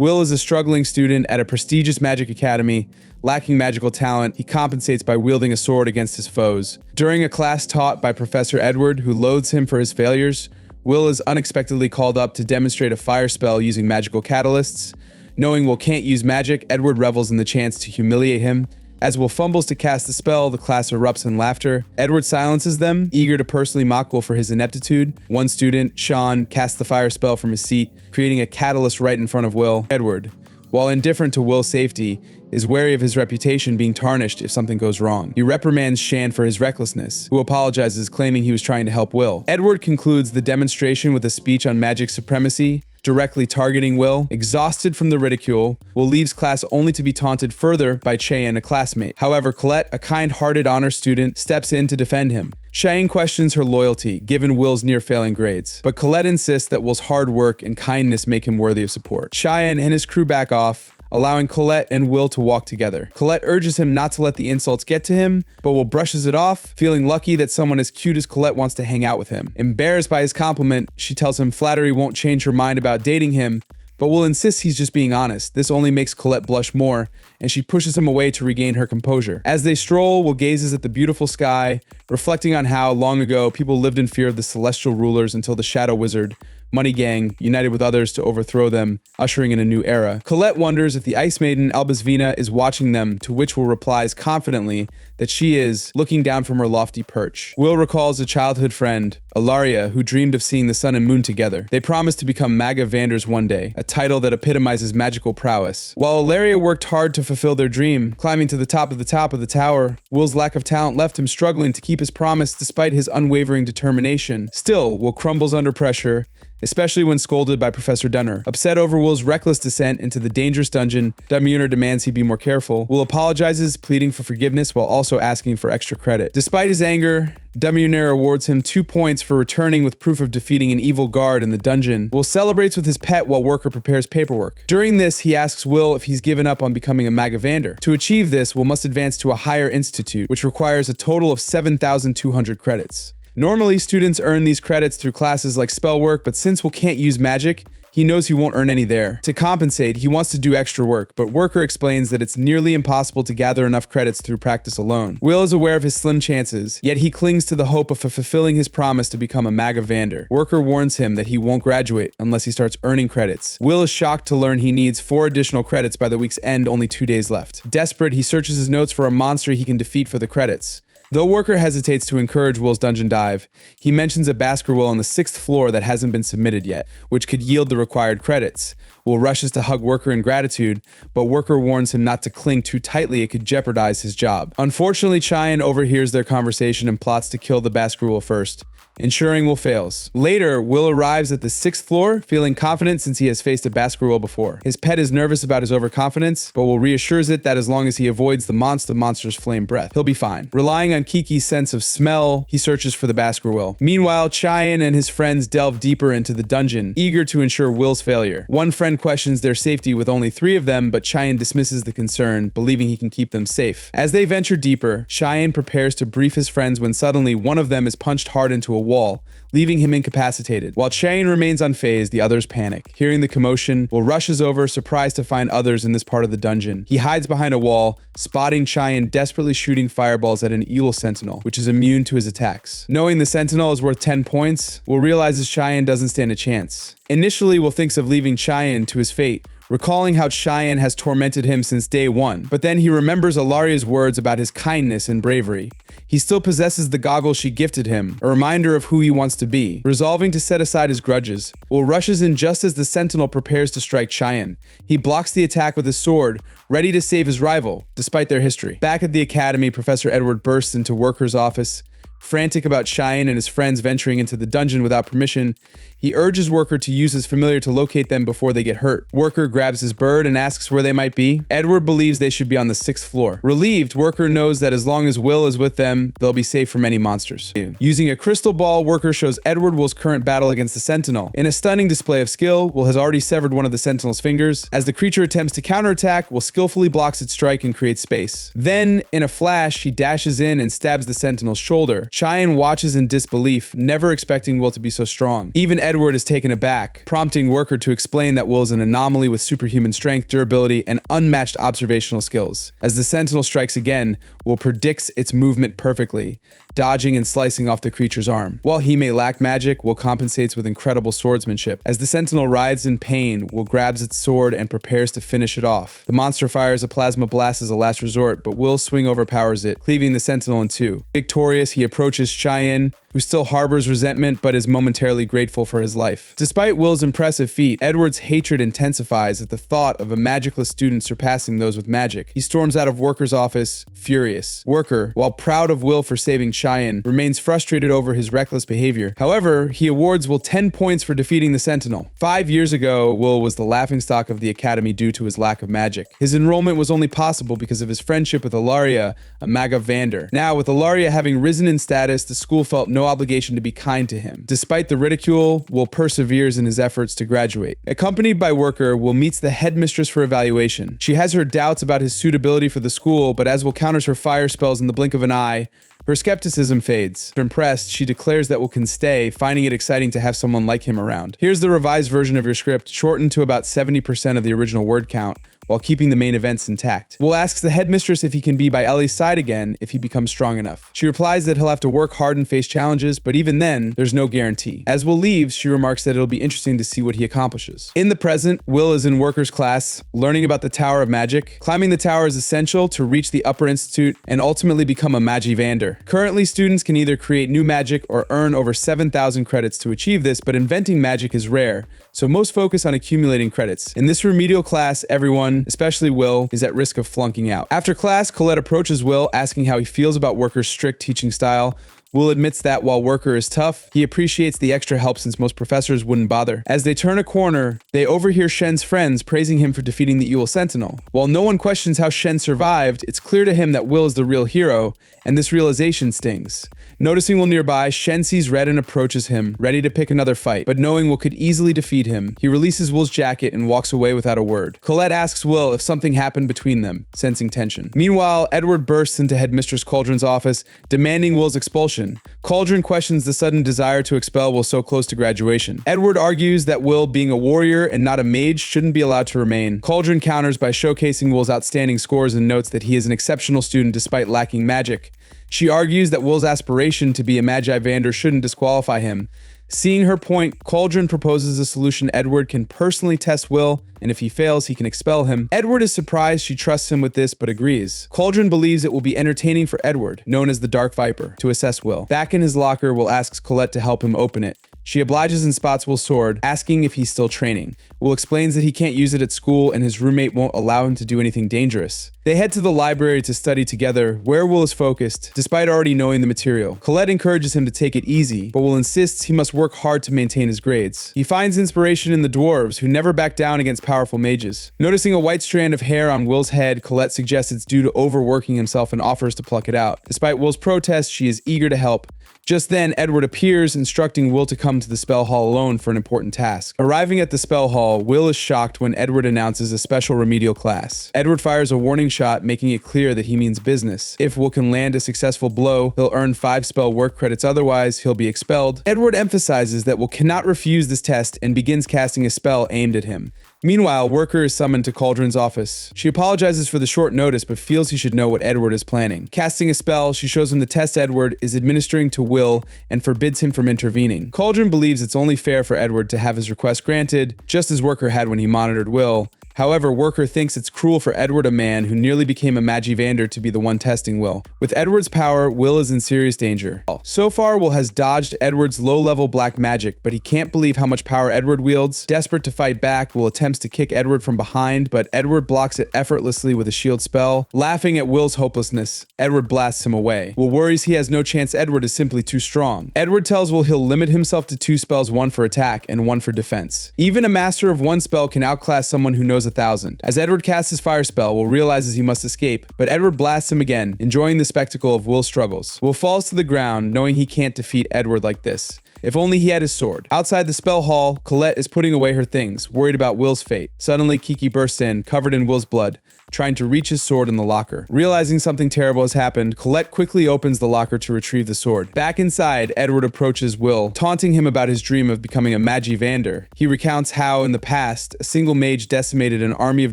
Will is a struggling student at a prestigious magic academy. Lacking magical talent, he compensates by wielding a sword against his foes. During a class taught by Professor Edward, who loathes him for his failures, Will is unexpectedly called up to demonstrate a fire spell using magical catalysts. Knowing Will can't use magic, Edward revels in the chance to humiliate him. As Will fumbles to cast the spell, the class erupts in laughter. Edward silences them, eager to personally mock Will for his ineptitude. One student, Sean, casts the fire spell from his seat, creating a catalyst right in front of Will. Edward, while indifferent to Will's safety, is wary of his reputation being tarnished if something goes wrong. He reprimands Shan for his recklessness, who apologizes, claiming he was trying to help Will. Edward concludes the demonstration with a speech on magic supremacy, directly targeting Will. Exhausted from the ridicule, Will leaves class only to be taunted further by Cheyenne, a classmate. However, Colette, a kind-hearted honor student, steps in to defend him. Cheyenne questions her loyalty, given Will's near-failing grades, but Colette insists that Will's hard work and kindness make him worthy of support. Cheyenne and his crew back off, allowing Colette and Will to walk together. Colette urges him not to let the insults get to him, but Will brushes it off, feeling lucky that someone as cute as Colette wants to hang out with him. Embarrassed by his compliment, she tells him flattery won't change her mind about dating him, but Will insists he's just being honest. This only makes Colette blush more, and she pushes him away to regain her composure. As they stroll, Will gazes at the beautiful sky, reflecting on how, long ago, people lived in fear of the celestial rulers until the Shadow Wizard, Money Gang, united with others to overthrow them, ushering in a new era. Colette wonders if the Ice Maiden, Albusvina, is watching them, to which Will replies confidently that she is, looking down from her lofty perch. Will recalls a childhood friend, Ilaria, who dreamed of seeing the sun and moon together. They promise to become Magavanders one day, a title that epitomizes magical prowess. While Ilaria worked hard to fulfill their dream, climbing to the top of the tower, Will's lack of talent left him struggling to keep his promise despite his unwavering determination. Still, Will crumbles under pressure, especially when scolded by Professor Dunner. Upset over Will's reckless descent into the dangerous dungeon, Demuner demands he be more careful. Will apologizes, pleading for forgiveness while also asking for extra credit. Despite his anger, Demuner awards him 2 points for returning with proof of defeating an evil guard in the dungeon. Will celebrates with his pet while Worker prepares paperwork. During this, he asks Will if he's given up on becoming a Magavander. To achieve this, Will must advance to a higher institute, which requires a total of 7,200 credits. Normally, students earn these credits through classes like spell work, but since Will can't use magic, he knows he won't earn any there. To compensate, he wants to do extra work, but Worker explains that it's nearly impossible to gather enough credits through practice alone. Will is aware of his slim chances, yet he clings to the hope of fulfilling his promise to become a Magavander. Worker warns him that he won't graduate unless he starts earning credits. Will is shocked to learn he needs 4 additional credits by the week's end, only 2 days left. Desperate, he searches his notes for a monster he can defeat for the credits. Though Worker hesitates to encourage Will's dungeon dive, he mentions a Baskerville on the 6th floor that hasn't been submitted yet, which could yield the required credits. Will rushes to hug Worker in gratitude, but Worker warns him not to cling too tightly, it could jeopardize his job. Unfortunately, Cheyenne overhears their conversation and plots to kill the Baskerville first, ensuring Will fails. Later, Will arrives at the 6th floor, feeling confident since he has faced a Baskerville before. His pet is nervous about his overconfidence, but Will reassures it that as long as he avoids the monster's flame breath, he'll be fine. Relying on Kiki's sense of smell, he searches for the Baskerville. Meanwhile, Cheyenne and his friends delve deeper into the dungeon, eager to ensure Will's failure. One friend questions their safety with only 3 of them, but Cheyenne dismisses the concern, believing he can keep them safe. As they venture deeper, Cheyenne prepares to brief his friends when suddenly one of them is punched hard into a wall, leaving him incapacitated. While Cheyenne remains unfazed, the others panic. Hearing the commotion, Will rushes over, surprised to find others in this part of the dungeon. He hides behind a wall, spotting Cheyenne desperately shooting fireballs at an evil sentinel, which is immune to his attacks. Knowing the sentinel is worth 10 points, Will realizes Cheyenne doesn't stand a chance. Initially, Will thinks of leaving Cheyenne to his fate, recalling how Cheyenne has tormented him since day 1, but then he remembers Ilaria's words about his kindness and bravery. He still possesses the goggles she gifted him, a reminder of who he wants to be. Resolving to set aside his grudges, Will rushes in just as the sentinel prepares to strike Cheyenne. He blocks the attack with his sword, ready to save his rival, despite their history. Back at the academy, Professor Edward bursts into Worker's office. Frantic about Cheyenne and his friends venturing into the dungeon without permission, he urges Worker to use his familiar to locate them before they get hurt. Worker grabs his bird and asks where they might be. Edward believes they should be on the 6th floor. Relieved, Worker knows that as long as Will is with them, they'll be safe from any monsters. Using a crystal ball, Worker shows Edward Will's current battle against the Sentinel. In a stunning display of skill, Will has already severed one of the Sentinel's fingers. As the creature attempts to counterattack, Will skillfully blocks its strike and creates space. Then, in a flash, he dashes in and stabs the Sentinel's shoulder. Cheyenne watches in disbelief, never expecting Will to be so strong. Even Edward is taken aback, prompting Worker to explain that Will is an anomaly with superhuman strength, durability, and unmatched observational skills. As the Sentinel strikes again, Will predicts its movement perfectly, dodging and slicing off the creature's arm. While he may lack magic, Will compensates with incredible swordsmanship. As the Sentinel writhes in pain, Will grabs its sword and prepares to finish it off. The monster fires a plasma blast as a last resort, but Will's swing overpowers it, cleaving the Sentinel in two. Victorious, he approaches Cheyenne, who still harbors resentment but is momentarily grateful for his life. Despite Will's impressive feat, Edward's hatred intensifies at the thought of a magicless student surpassing those with magic. He storms out of Worker's office, furious. Worker, while proud of Will for saving Cheyenne, remains frustrated over his reckless behavior. However, he awards Will 10 points for defeating the Sentinel. 5 years ago, Will was the laughingstock of the Academy due to his lack of magic. His enrollment was only possible because of his friendship with Ilaria, a Maga Vander. Now, with Ilaria having risen in status, the school felt no obligation to be kind to him. Despite the ridicule, Will perseveres in his efforts to graduate. Accompanied by Worker, Will meets the headmistress for evaluation. She has her doubts about his suitability for the school, but as Will counters her fire spells in the blink of an eye, her skepticism fades. Impressed, she declares that Will can stay, finding it exciting to have someone like him around. Here's the revised version of your script, shortened to about 70% of the original word count, while keeping the main events intact. Will asks the headmistress if he can be by Ellie's side again if he becomes strong enough. She replies that he'll have to work hard and face challenges, but even then, there's no guarantee. As Will leaves, she remarks that it'll be interesting to see what he accomplishes. In the present, Will is in Worker's class, learning about the Tower of Magic. Climbing the tower is essential to reach the Upper Institute and ultimately become a Magivander. Currently, students can either create new magic or earn over 7,000 credits to achieve this, but inventing magic is rare, so most focus on accumulating credits. In this remedial class, everyone, especially Will, is at risk of flunking out. After class, Colette approaches Will, asking how he feels about Worker's strict teaching style. Will admits that while Worker is tough, he appreciates the extra help since most professors wouldn't bother. As they turn a corner, they overhear Shen's friends praising him for defeating the Ewell Sentinel. While no one questions how Shen survived, it's clear to him that Will is the real hero, and this realization stings. Noticing Will nearby, Shen sees red and approaches him, ready to pick another fight, but knowing Will could easily defeat him, he releases Will's jacket and walks away without a word. Colette asks Will if something happened between them, sensing tension. Meanwhile, Edward bursts into Headmistress Cauldron's office, demanding Will's expulsion. Cauldron questions the sudden desire to expel Will so close to graduation. Edward argues that Will, being a warrior and not a mage, shouldn't be allowed to remain. Cauldron counters by showcasing Will's outstanding scores and notes that he is an exceptional student despite lacking magic. She argues that Will's aspiration to be a Magivander shouldn't disqualify him. Seeing her point, Cauldron proposes a solution: Edward can personally test Will, and if he fails, he can expel him. Edward is surprised she trusts him with this, but agrees. Cauldron believes it will be entertaining for Edward, known as the Dark Viper, to assess Will. Back in his locker, Will asks Colette to help him open it. She obliges and spots Will's sword, asking if he's still training. Will explains that he can't use it at school and his roommate won't allow him to do anything dangerous. They head to the library to study together, where Will is focused, despite already knowing the material. Colette encourages him to take it easy, but Will insists he must work hard to maintain his grades. He finds inspiration in the dwarves, who never back down against powerful mages. Noticing a white strand of hair on Will's head, Colette suggests it's due to overworking himself and offers to pluck it out. Despite Will's protest, she is eager to help. Just then, Edward appears, instructing Will to come to the spell hall alone for an important task. Arriving at the spell hall, Will is shocked when Edward announces a special remedial class. Edward fires a warning shot, making it clear that he means business. If Will can land a successful blow, he'll earn 5 spell work credits, otherwise he'll be expelled. Edward emphasizes that Will cannot refuse this test and begins casting a spell aimed at him. Meanwhile, Worker is summoned to Cauldron's office. She apologizes for the short notice, but feels he should know what Edward is planning. Casting a spell, she shows him the test Edward is administering to Will and forbids him from intervening. Cauldron believes it's only fair for Edward to have his request granted, just as Worker had when he monitored Will. However, Worker thinks it's cruel for Edward, a man who nearly became a Magivander, to be the one testing Will. With Edward's power, Will is in serious danger. So far, Will has dodged Edward's low-level black magic, but he can't believe how much power Edward wields. Desperate to fight back, Will attempts to kick Edward from behind, but Edward blocks it effortlessly with a shield spell. Laughing at Will's hopelessness, Edward blasts him away. Will worries he has no chance. Edward is simply too strong. Edward tells Will he'll limit himself to 2 spells, 1 for attack and 1 for defense. Even a master of 1 spell can outclass someone who knows 1,000. As Edward casts his fire spell, Will realizes he must escape, but Edward blasts him again, enjoying the spectacle of Will's struggles. Will falls to the ground, knowing he can't defeat Edward like this. If only he had his sword. Outside the spell hall, Colette is putting away her things, worried about Will's fate. Suddenly, Kiki bursts in, covered in Will's blood, trying to reach his sword in the locker. Realizing something terrible has happened, Colette quickly opens the locker to retrieve the sword. Back inside, Edward approaches Will, taunting him about his dream of becoming a magivander. He recounts how, in the past, a single mage decimated an army of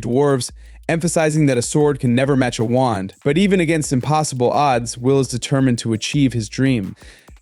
dwarves, emphasizing that a sword can never match a wand. But even against impossible odds, Will is determined to achieve his dream.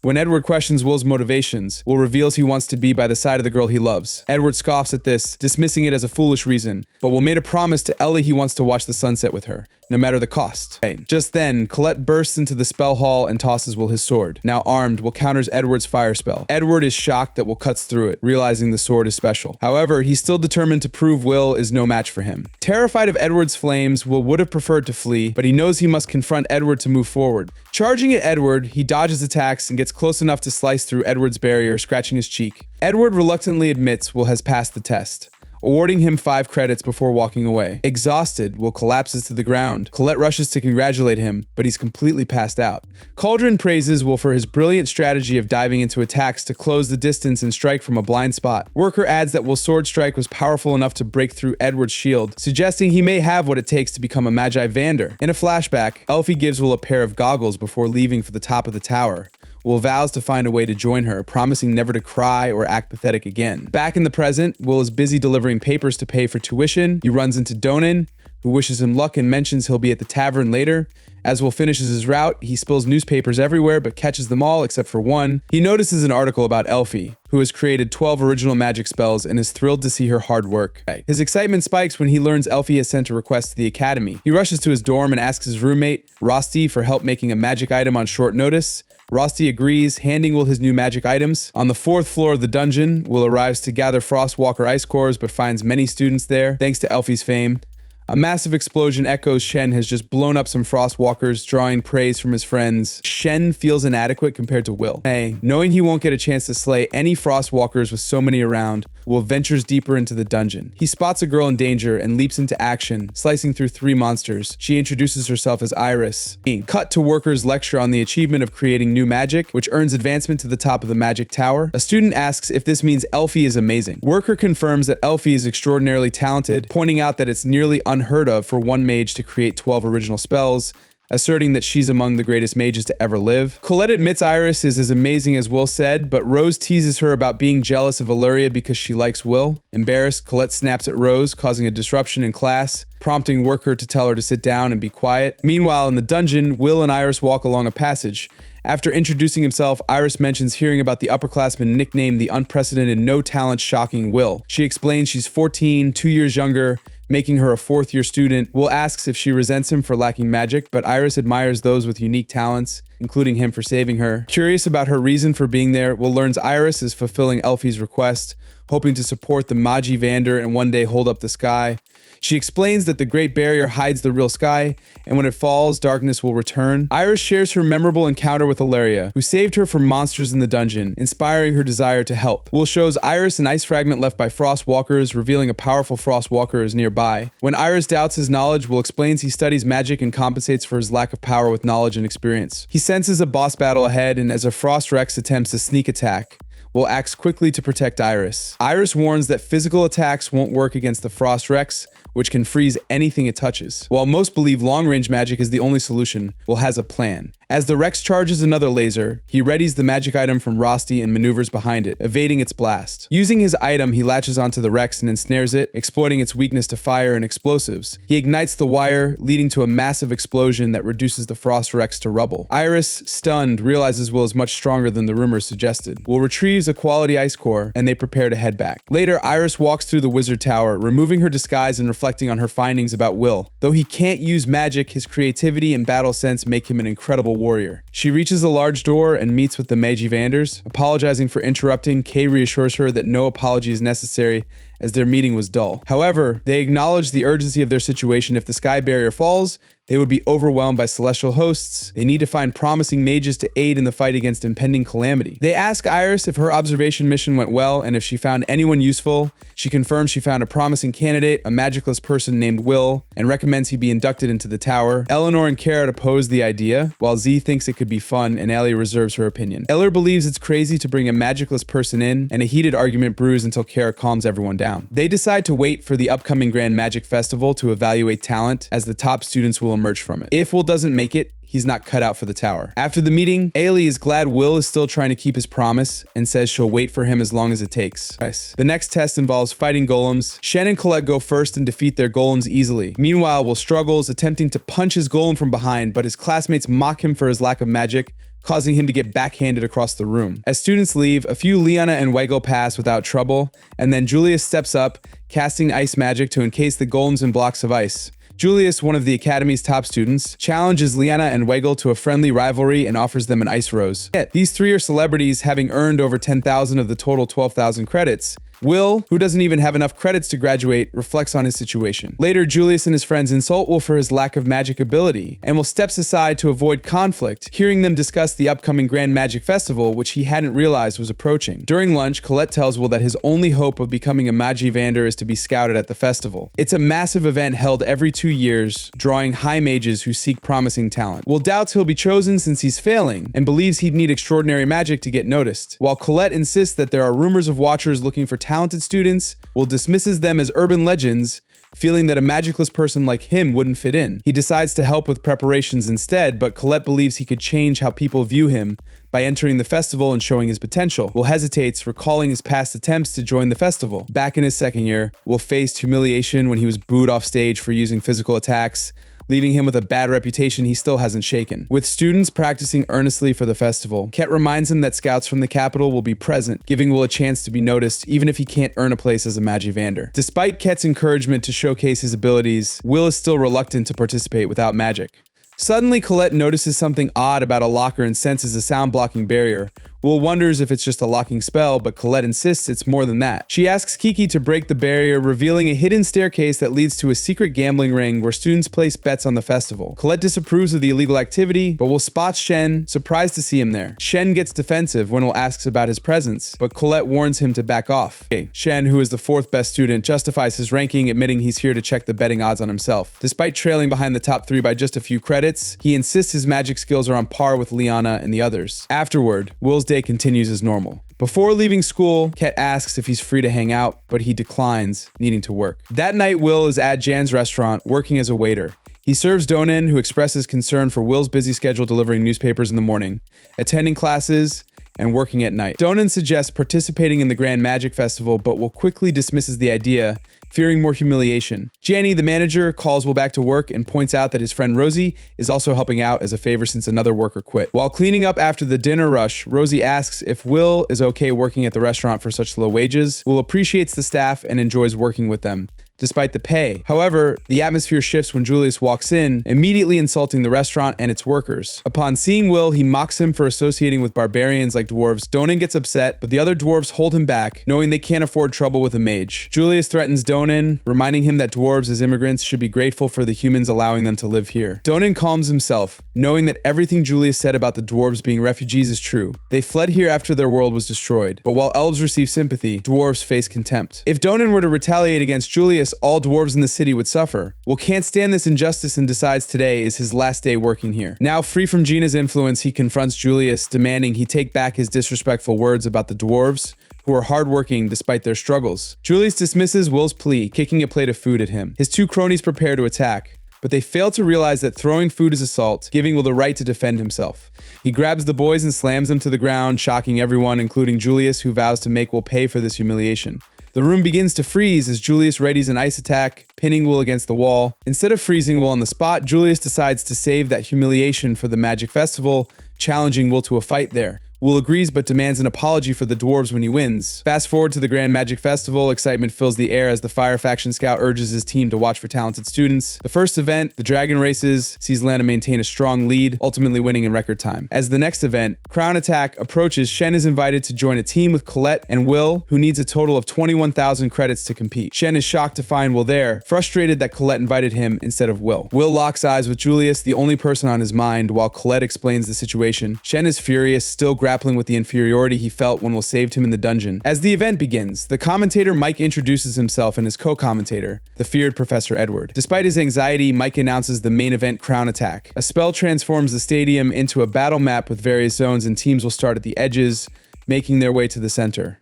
When Edward questions Will's motivations, Will reveals he wants to be by the side of the girl he loves. Edward scoffs at this, dismissing it as a foolish reason, but Will made a promise to Ellie he wants to watch the sunset with her, no matter the cost. Just then, Colette bursts into the spell hall and tosses Will his sword. Now armed, Will counters Edward's fire spell. Edward is shocked that Will cuts through it, realizing the sword is special. However, he's still determined to prove Will is no match for him. Terrified of Edward's flames, Will would have preferred to flee, but he knows he must confront Edward to move forward. Charging at Edward, he dodges attacks and gets close enough to slice through Edward's barrier, scratching his cheek. Edward reluctantly admits Will has passed the test, awarding him 5 credits before walking away. Exhausted, Will collapses to the ground. Colette rushes to congratulate him, but he's completely passed out. Cauldron praises Will for his brilliant strategy of diving into attacks to close the distance and strike from a blind spot. Worker adds that Will's sword strike was powerful enough to break through Edward's shield, suggesting he may have what it takes to become a Magivander. In a flashback, Elfie gives Will a pair of goggles before leaving for the top of the tower. Will vows to find a way to join her, promising never to cry or act pathetic again. Back in the present, Will is busy delivering papers to pay for tuition. He runs into Donan, who wishes him luck and mentions he'll be at the tavern later. As Will finishes his route, he spills newspapers everywhere but catches them all except for one. He notices an article about Elfie, who has created 12 original magic spells and is thrilled to see her hard work. His excitement spikes when he learns Elfie has sent a request to the academy. He rushes to his dorm and asks his roommate, Rosti, for help making a magic item on short notice. Rosti agrees, handing Will his new magic items. On the 4th floor of the dungeon, Will arrives to gather Frostwalker ice cores but finds many students there, thanks to Elfie's fame. A massive explosion echoes Shen has just blown up some Frostwalkers, drawing praise from his friends. Shen feels inadequate compared to Will. Knowing he won't get a chance to slay any Frostwalkers with so many around, Will ventures deeper into the dungeon. He spots a girl in danger and leaps into action, slicing through 3 monsters. She introduces herself as Iris. Cut to Worker's lecture on the achievement of creating new magic, which earns advancement to the top of the magic tower. A student asks if this means Elfie is amazing. Worker confirms that Elfie is extraordinarily talented, pointing out that it's nearly unheard of for one mage to create 12 original spells, asserting that she's among the greatest mages to ever live. Colette admits Iris is as amazing as Will said, but Rose teases her about being jealous of Valeria because she likes Will. Embarrassed, Colette snaps at Rose, causing a disruption in class, prompting Worker to tell her to sit down and be quiet. Meanwhile, in the dungeon, Will and Iris walk along a passage. After introducing himself, Iris mentions hearing about the upperclassman nicknamed the unprecedented no-talent shocking Will. She explains she's 14, 2 years younger, making her a 4th-year student. Will asks if she resents him for lacking magic, but Iris admires those with unique talents, including him for saving her. Curious about her reason for being there, Will learns Iris is fulfilling Elfie's request, hoping to support the Magivander and one day hold up the sky. She explains that the Great Barrier hides the real sky, and when it falls, darkness will return. Iris shares her memorable encounter with Valeria, who saved her from monsters in the dungeon, inspiring her desire to help. Will shows Iris an ice fragment left by Frostwalkers, revealing a powerful Frostwalker is nearby. When Iris doubts his knowledge, Will explains he studies magic and compensates for his lack of power with knowledge and experience. He senses a boss battle ahead, and as a Frost Rex attempts a sneak attack, Will acts quickly to protect Iris. Iris warns that physical attacks won't work against the Frost Rex, which can freeze anything it touches. While most believe long-range magic is the only solution, Will has a plan. As the Rex charges another laser, he readies the magic item from Rosti and maneuvers behind it, evading its blast. Using his item, he latches onto the Rex and ensnares it, exploiting its weakness to fire and explosives. He ignites the wire, leading to a massive explosion that reduces the Frost Rex to rubble. Iris, stunned, realizes Will is much stronger than the rumors suggested. Will retrieves a quality ice core, and they prepare to head back. Later, Iris walks through the wizard tower, removing her disguise and reflecting on her findings about Will. Though he can't use magic, his creativity and battle sense make him an incredible warrior. She reaches a large door and meets with the Magivanders. Apologizing for interrupting, Kay reassures her that no apology is necessary, as their meeting was dull. However, they acknowledge the urgency of their situation. If the sky barrier falls, They would be overwhelmed by celestial hosts. They need to find promising mages to aid in the fight against impending calamity. They ask Iris if her observation mission went well and if she found anyone useful. She confirms she found a promising candidate, a magicless person named Will, and recommends he be inducted into the tower. Eleanor and Kara oppose the idea, while Z thinks it could be fun and Ellie reserves her opinion. Eller believes it's crazy to bring a magicless person in, and a heated argument brews until Kara calms everyone down. They decide to wait for the upcoming Grand Magic Festival to evaluate talent, as the top students will emerge from it. If Will doesn't make it, he's not cut out for the tower. After the meeting, Ailey is glad Will is still trying to keep his promise and says she'll wait for him as long as it takes. Nice. The next test involves fighting golems. Shen and Colette go first and defeat their golems easily. Meanwhile, Will struggles, attempting to punch his golem from behind, but his classmates mock him for his lack of magic, causing him to get backhanded across the room. As students leave, a few Liana and Wego pass without trouble, and then Julius steps up, casting ice magic to encase the golems in blocks of ice. Julius, one of the Academy's top students, challenges Liana and Wegel to a friendly rivalry and offers them an ice rose. Yet, these three are celebrities, having earned over 10,000 of the total 12,000 credits. Will, who doesn't even have enough credits to graduate, reflects on his situation. Later, Julius and his friends insult Will for his lack of magic ability, and Will steps aside to avoid conflict, hearing them discuss the upcoming Grand Magic Festival, which he hadn't realized was approaching. During lunch, Colette tells Will that his only hope of becoming a Magi Vander is to be scouted at the festival. It's a massive event held every 2 years, drawing high mages who seek promising talent. Will doubts he'll be chosen since he's failing, and believes he'd need extraordinary magic to get noticed, while Colette insists that there are rumors of watchers looking for talented students. Will dismisses them as urban legends, feeling that a magicless person like him wouldn't fit in. He decides to help with preparations instead, but Colette believes he could change how people view him by entering the festival and showing his potential. Will hesitates, recalling his past attempts to join the festival. Back in his second year, Will faced humiliation when he was booed off stage for using physical attacks, leaving him with a bad reputation he still hasn't shaken. With students practicing earnestly for the festival, Ket reminds him that scouts from the capital will be present, giving Will a chance to be noticed even if he can't earn a place as a Magi Vander. Despite Ket's encouragement to showcase his abilities, Will is still reluctant to participate without magic. Suddenly, Colette notices something odd about a locker and senses a sound-blocking barrier. Will wonders if it's just a locking spell, but Colette insists it's more than that. She asks Kiki to break the barrier, revealing a hidden staircase that leads to a secret gambling ring where students place bets on the festival. Colette disapproves of the illegal activity, but Will spots Shen, surprised to see him there. Shen gets defensive when Will asks about his presence, but Colette warns him to back off. Shen, who is the fourth best student, justifies his ranking, admitting he's here to check the betting odds on himself. Despite trailing behind the top three by just a few credits, he insists his magic skills are on par with Liana and the others. Afterward, Will's day continues as normal. Before leaving school, Ket asks if he's free to hang out, but he declines, needing to work. That night, Will is at Jan's restaurant, working as a waiter. He serves Donan, who expresses concern for Will's busy schedule delivering newspapers in the morning, attending classes, and working at night. Donan suggests participating in the Grand Magic Festival, but Will quickly dismisses the idea, fearing more humiliation. Janny, the manager, calls Will back to work and points out that his friend Rosie is also helping out as a favor since another worker quit. While cleaning up after the dinner rush, Rosie asks if Will is okay working at the restaurant for such low wages. Will appreciates the staff and enjoys working with them, despite the pay. However, the atmosphere shifts when Julius walks in, immediately insulting the restaurant and its workers. Upon seeing Will, he mocks him for associating with barbarians like dwarves. Donan gets upset, but the other dwarves hold him back, knowing they can't afford trouble with a mage. Julius threatens Donan, reminding him that dwarves as immigrants should be grateful for the humans allowing them to live here. Donan calms himself, knowing that everything Julius said about the dwarves being refugees is true. They fled here after their world was destroyed, but while elves receive sympathy, dwarves face contempt. If Donan were to retaliate against Julius, all dwarves in the city would suffer. Will can't stand this injustice and decides today is his last day working here. Now free from Gina's influence, he confronts Julius, demanding he take back his disrespectful words about the dwarves, who are hardworking despite their struggles. Julius dismisses Will's plea, kicking a plate of food at him. His two cronies prepare to attack, but they fail to realize that throwing food is assault, giving Will the right to defend himself. He grabs the boys and slams them to the ground, shocking everyone, including Julius, who vows to make Will pay for this humiliation. The room begins to freeze as Julius readies an ice attack, pinning Will against the wall. Instead of freezing Will on the spot, Julius decides to save that humiliation for the Magic Festival, challenging Will to a fight there. Will agrees but demands an apology for the dwarves when he wins. Fast forward to the Grand Magic Festival, excitement fills the air as the Fire Faction Scout urges his team to watch for talented students. The first event, the Dragon Races, sees Lana maintain a strong lead, ultimately winning in record time. As the next event, Crown Attack, approaches, Shen is invited to join a team with Colette and Will, who needs a total of 21,000 credits to compete. Shen is shocked to find Will there, frustrated that Colette invited him instead of Will. Will locks eyes with Julius, the only person on his mind, while Colette explains the situation. Shen is furious, still grappling with the inferiority he felt when Will saved him in the dungeon. As the event begins, the commentator Mike introduces himself and his co-commentator, the feared Professor Edward. Despite his anxiety, Mike announces the main event, Crown Attack. A spell transforms the stadium into a battle map with various zones, and teams will start at the edges, making their way to the center.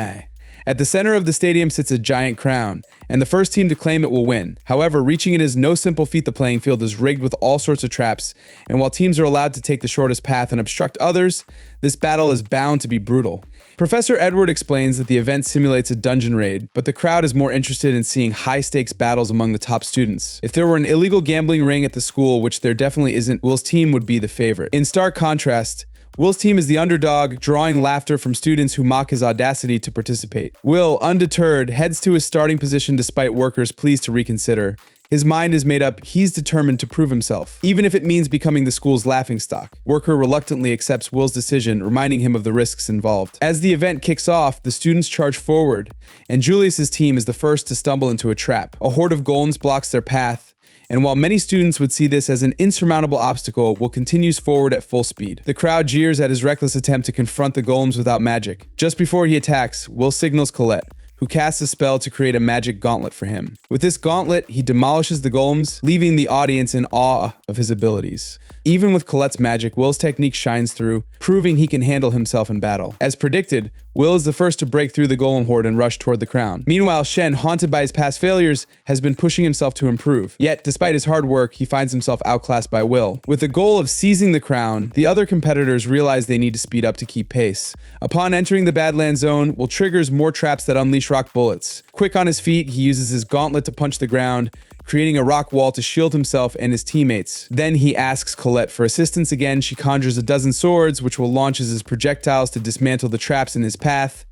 At the center of the stadium sits a giant crown, and the first team to claim it will win. However, reaching it is no simple feat. The playing field is rigged with all sorts of traps, and while teams are allowed to take the shortest path and obstruct others, this battle is bound to be brutal. Professor Edward explains that the event simulates a dungeon raid, but the crowd is more interested in seeing high-stakes battles among the top students. If there were an illegal gambling ring at the school, which there definitely isn't, Will's team would be the favorite. In stark contrast, Will's team is the underdog, drawing laughter from students who mock his audacity to participate. Will, undeterred, heads to his starting position despite workers' pleas to reconsider. His mind is made up, he's determined to prove himself, even if it means becoming the school's laughingstock. Worker reluctantly accepts Will's decision, reminding him of the risks involved. As the event kicks off, the students charge forward, and Julius's team is the first to stumble into a trap. A horde of golems blocks their path, and while many students would see this as an insurmountable obstacle, Will continues forward at full speed. The crowd jeers at his reckless attempt to confront the golems without magic. Just before he attacks, Will signals Colette, who casts a spell to create a magic gauntlet for him. With this gauntlet, he demolishes the golems, leaving the audience in awe of his abilities. Even with Colette's magic, Will's technique shines through, proving he can handle himself in battle. As predicted, Will is the first to break through the golem horde and rush toward the crown. Meanwhile, Shen, haunted by his past failures, has been pushing himself to improve. Yet, despite his hard work, he finds himself outclassed by Will. With the goal of seizing the crown, the other competitors realize they need to speed up to keep pace. Upon entering the Badlands zone, Will triggers more traps that unleash rock bullets. Quick on his feet, he uses his gauntlet to punch the ground, creating a rock wall to shield himself and his teammates. Then he asks Colette for assistance again. She conjures a dozen swords, which will launch as projectiles to dismantle the traps in his path.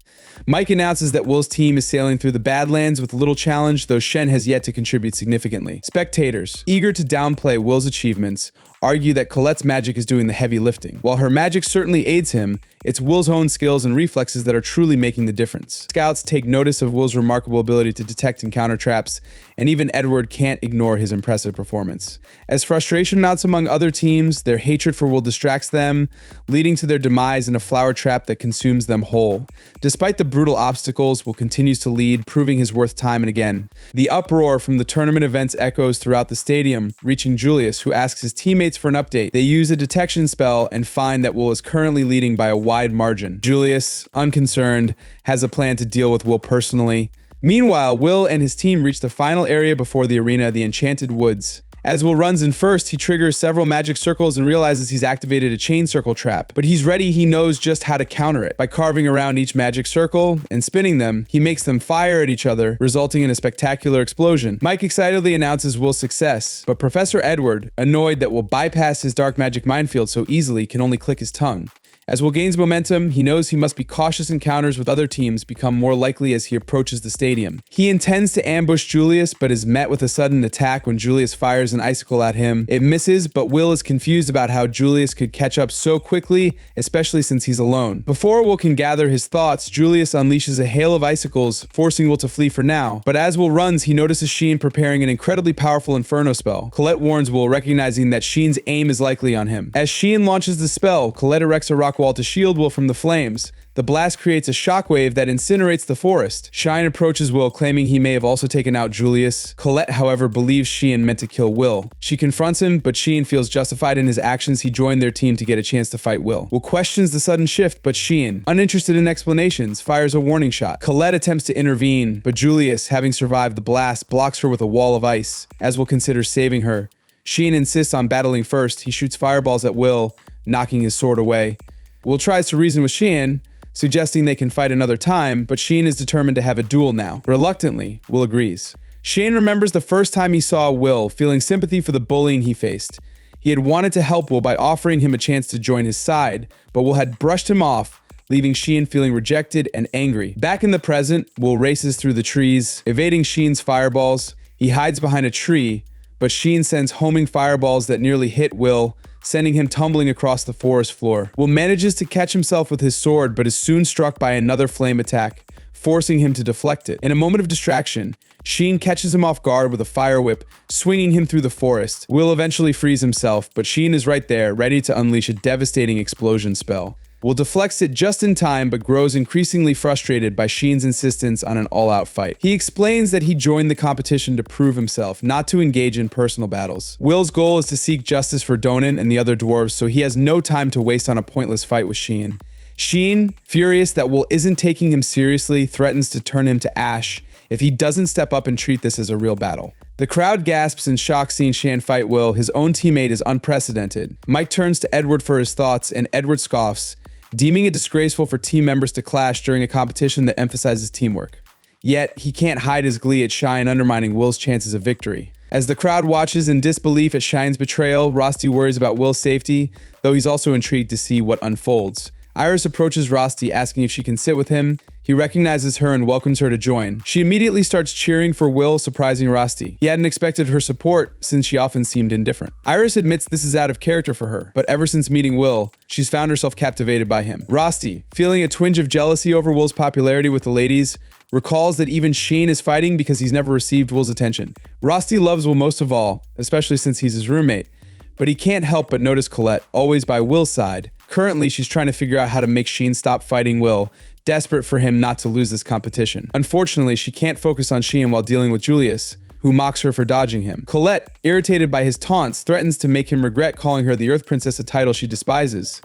Mike announces that Will's team is sailing through the Badlands with little challenge, though Shen has yet to contribute significantly. Spectators, eager to downplay Will's achievements, argue that Colette's magic is doing the heavy lifting. While her magic certainly aids him, it's Will's own skills and reflexes that are truly making the difference. Scouts take notice of Will's remarkable ability to detect and counter traps, and even Edward can't ignore his impressive performance. As frustration mounts among other teams, their hatred for Will distracts them, leading to their demise in a flower trap that consumes them whole. Despite the brutal obstacles, Will continues to lead, proving his worth time and again. The uproar from the tournament events echoes throughout the stadium, reaching Julius, who asks his teammates for an update. They use a detection spell and find that Will is currently leading by a wide margin. Julius, unconcerned, has a plan to deal with Will personally. Meanwhile, Will and his team reach the final area before the arena, the Enchanted Woods. As Will runs in first, he triggers several magic circles and realizes he's activated a chain circle trap. But he's ready, he knows just how to counter it. By carving around each magic circle and spinning them, he makes them fire at each other, resulting in a spectacular explosion. Mike excitedly announces Will's success, but Professor Edward, annoyed that Will bypass his dark magic minefield so easily, can only click his tongue. As Will gains momentum, he knows he must be cautious. Encounters with other teams become more likely as he approaches the stadium. He intends to ambush Julius, but is met with a sudden attack when Julius fires an icicle at him. It misses, but Will is confused about how Julius could catch up so quickly, especially since he's alone. Before Will can gather his thoughts, Julius unleashes a hail of icicles, forcing Will to flee for now. But as Will runs, he notices Sheen preparing an incredibly powerful inferno spell. Colette warns Will, recognizing that Sheen's aim is likely on him. As Sheen launches the spell, Colette erects a rock wall to shield Will from the flames. The blast creates a shockwave that incinerates the forest. Shine approaches Will, claiming he may have also taken out Julius. Colette, however, believes Sheen meant to kill Will. She confronts him, but Sheen feels justified in his actions. He joined their team to get a chance to fight Will. Will questions the sudden shift, but Sheen, uninterested in explanations, fires a warning shot. Colette attempts to intervene, but Julius, having survived the blast, blocks her with a wall of ice. As Will considers saving her, Sheen insists on battling first. He shoots fireballs at Will, knocking his sword away. Will tries to reason with Sheen, suggesting they can fight another time, but Sheen is determined to have a duel now. Reluctantly, Will agrees. Sheen remembers the first time he saw Will, feeling sympathy for the bullying he faced. He had wanted to help Will by offering him a chance to join his side, but Will had brushed him off, leaving Sheen feeling rejected and angry. Back in the present, Will races through the trees, evading Sheen's fireballs. He hides behind a tree, but Sheen sends homing fireballs that nearly hit Will, sending him tumbling across the forest floor. Will manages to catch himself with his sword, but is soon struck by another flame attack, forcing him to deflect it. In a moment of distraction, Sheen catches him off guard with a fire whip, swinging him through the forest. Will eventually frees himself, but Sheen is right there, ready to unleash a devastating explosion spell. Will deflects it just in time, but grows increasingly frustrated by Sheen's insistence on an all-out fight. He explains that he joined the competition to prove himself, not to engage in personal battles. Will's goal is to seek justice for Donan and the other dwarves, so he has no time to waste on a pointless fight with Sheen. Sheen, furious that Will isn't taking him seriously, threatens to turn him to ash if he doesn't step up and treat this as a real battle. The crowd gasps in shock seeing Shan fight Will. His own teammate is unprecedented. Mike turns to Edward for his thoughts, and Edward scoffs, deeming it disgraceful for team members to clash during a competition that emphasizes teamwork. Yet, he can't hide his glee at Shine undermining Will's chances of victory. As the crowd watches in disbelief at Shine's betrayal, Rosti worries about Will's safety, though he's also intrigued to see what unfolds. Iris approaches Rosti, asking if she can sit with him. He recognizes her and welcomes her to join. She immediately starts cheering for Will, surprising Rosti. He hadn't expected her support, since she often seemed indifferent. Iris admits this is out of character for her, but ever since meeting Will, she's found herself captivated by him. Rosti, feeling a twinge of jealousy over Will's popularity with the ladies, recalls that even Sheen is fighting because he's never received Will's attention. Rosti loves Will most of all, especially since he's his roommate, but he can't help but notice Colette, always by Will's side. Currently, she's trying to figure out how to make Sheen stop fighting Will, desperate for him not to lose this competition. Unfortunately, she can't focus on Sheen while dealing with Julius, who mocks her for dodging him. Colette, irritated by his taunts, threatens to make him regret calling her the Earth Princess, a title she despises.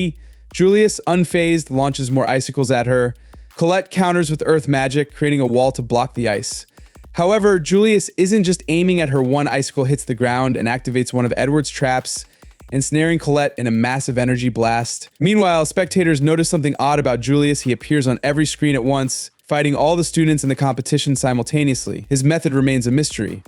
Julius, unfazed, launches more icicles at her. Colette counters with earth magic, creating a wall to block the ice. However, Julius isn't just aiming at her. One icicle hits the ground and activates one of Edward's traps, ensnaring Colette in a massive energy blast. Meanwhile, spectators notice something odd about Julius. He appears on every screen at once, fighting all the students in the competition simultaneously. His method remains a mystery.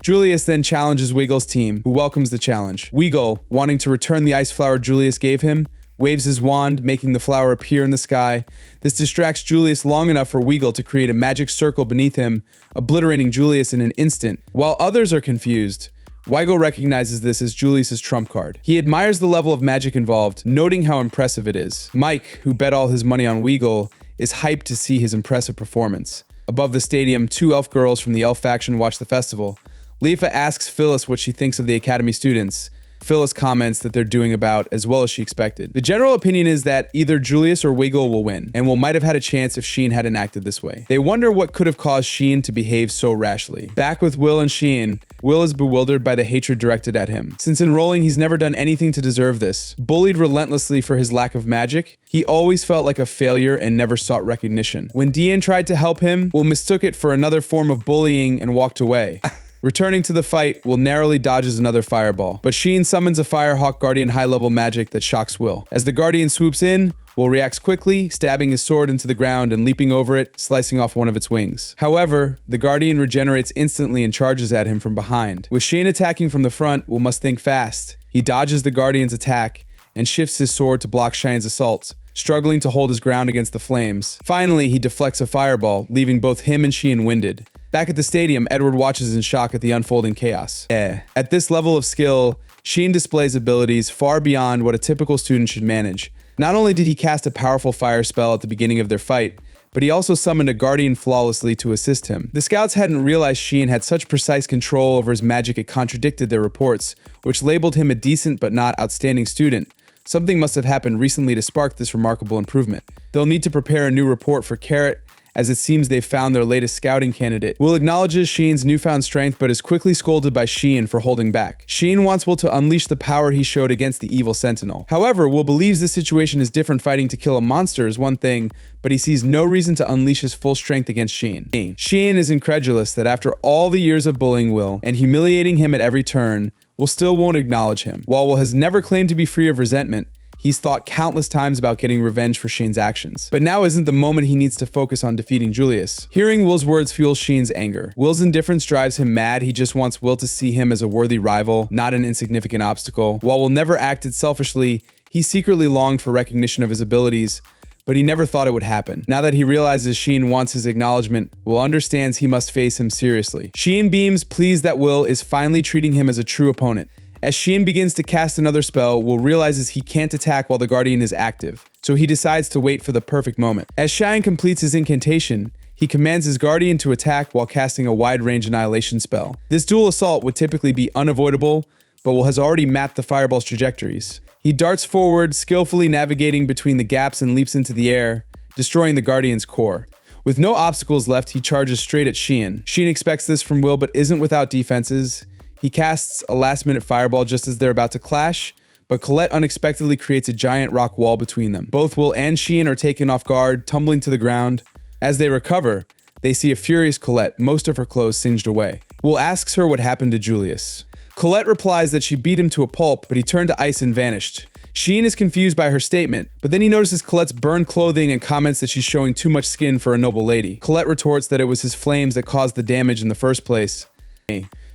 Julius then challenges Wiggle's team, who welcomes the challenge. Wiggle, wanting to return the ice flower Julius gave him, waves his wand, making the flower appear in the sky. This distracts Julius long enough for Wiggle to create a magic circle beneath him, obliterating Julius in an instant. While others are confused, Weigel recognizes this as Julius' trump card. He admires the level of magic involved, noting how impressive it is. Mike, who bet all his money on Weigel, is hyped to see his impressive performance. Above the stadium, two elf girls from the elf faction watch the festival. Leafa asks Phyllis what she thinks of the academy students. Phyllis comments that they're doing about as well as she expected. The general opinion is that either Julius or Wiggle will win, and Will might have had a chance if Sheen hadn't acted this way. They wonder what could have caused Sheen to behave so rashly. Back with Will and Sheen, Will is bewildered by the hatred directed at him. Since enrolling, he's never done anything to deserve this. Bullied relentlessly for his lack of magic, he always felt like a failure and never sought recognition. When Dean tried to help him, Will mistook it for another form of bullying and walked away. Returning to the fight, Will narrowly dodges another fireball, but Sheen summons a Firehawk Guardian high-level magic that shocks Will. As the Guardian swoops in, Will reacts quickly, stabbing his sword into the ground and leaping over it, slicing off one of its wings. However, the Guardian regenerates instantly and charges at him from behind. With Sheen attacking from the front, Will must think fast. He dodges the Guardian's attack and shifts his sword to block Shine's assault, struggling to hold his ground against the flames. Finally, he deflects a fireball, leaving both him and Sheen winded. Back at the stadium, Edward watches in shock at the unfolding chaos. At this level of skill, Sheen displays abilities far beyond what a typical student should manage. Not only did he cast a powerful fire spell at the beginning of their fight, but he also summoned a Guardian flawlessly to assist him. The scouts hadn't realized Sheen had such precise control over his magic it contradicted their reports, which labeled him a decent but not outstanding student. Something must have happened recently to spark this remarkable improvement. They'll need to prepare a new report for Carrot, as it seems they've found their latest scouting candidate. Will acknowledges Sheen's newfound strength, but is quickly scolded by Sheen for holding back. Sheen wants Will to unleash the power he showed against the evil Sentinel. However, Will believes this situation is different. Fighting to kill a monster is one thing, but he sees no reason to unleash his full strength against Sheen. Sheen is incredulous that after all the years of bullying Will and humiliating him at every turn, Will still won't acknowledge him. While Will has never claimed to be free of resentment, he's thought countless times about getting revenge for Sheen's actions. But now isn't the moment he needs to focus on defeating Julius. Hearing Will's words fuels Sheen's anger. Will's indifference drives him mad. He just wants Will to see him as a worthy rival, not an insignificant obstacle. While Will never acted selfishly, he secretly longed for recognition of his abilities, but he never thought it would happen. Now that he realizes Sheen wants his acknowledgement, Will understands he must face him seriously. Sheen beams, pleased that Will is finally treating him as a true opponent. As Sheen begins to cast another spell, Will realizes he can't attack while the Guardian is active, so he decides to wait for the perfect moment. As Sheen completes his incantation, he commands his Guardian to attack while casting a wide-range annihilation spell. This dual assault would typically be unavoidable, but Will has already mapped the fireball's trajectories. He darts forward, skillfully navigating between the gaps and leaps into the air, destroying the Guardian's core. With no obstacles left, he charges straight at Sheen. Sheen expects this from Will, but isn't without defenses. He casts a last-minute fireball just as they're about to clash, but Colette unexpectedly creates a giant rock wall between them. Both Will and Sheen are taken off guard, tumbling to the ground. As they recover, they see a furious Colette, most of her clothes singed away. Will asks her what happened to Julius. Colette replies that she beat him to a pulp, but he turned to ice and vanished. Sheen is confused by her statement, but then he notices Colette's burned clothing and comments that she's showing too much skin for a noble lady. Colette retorts that it was his flames that caused the damage in the first place.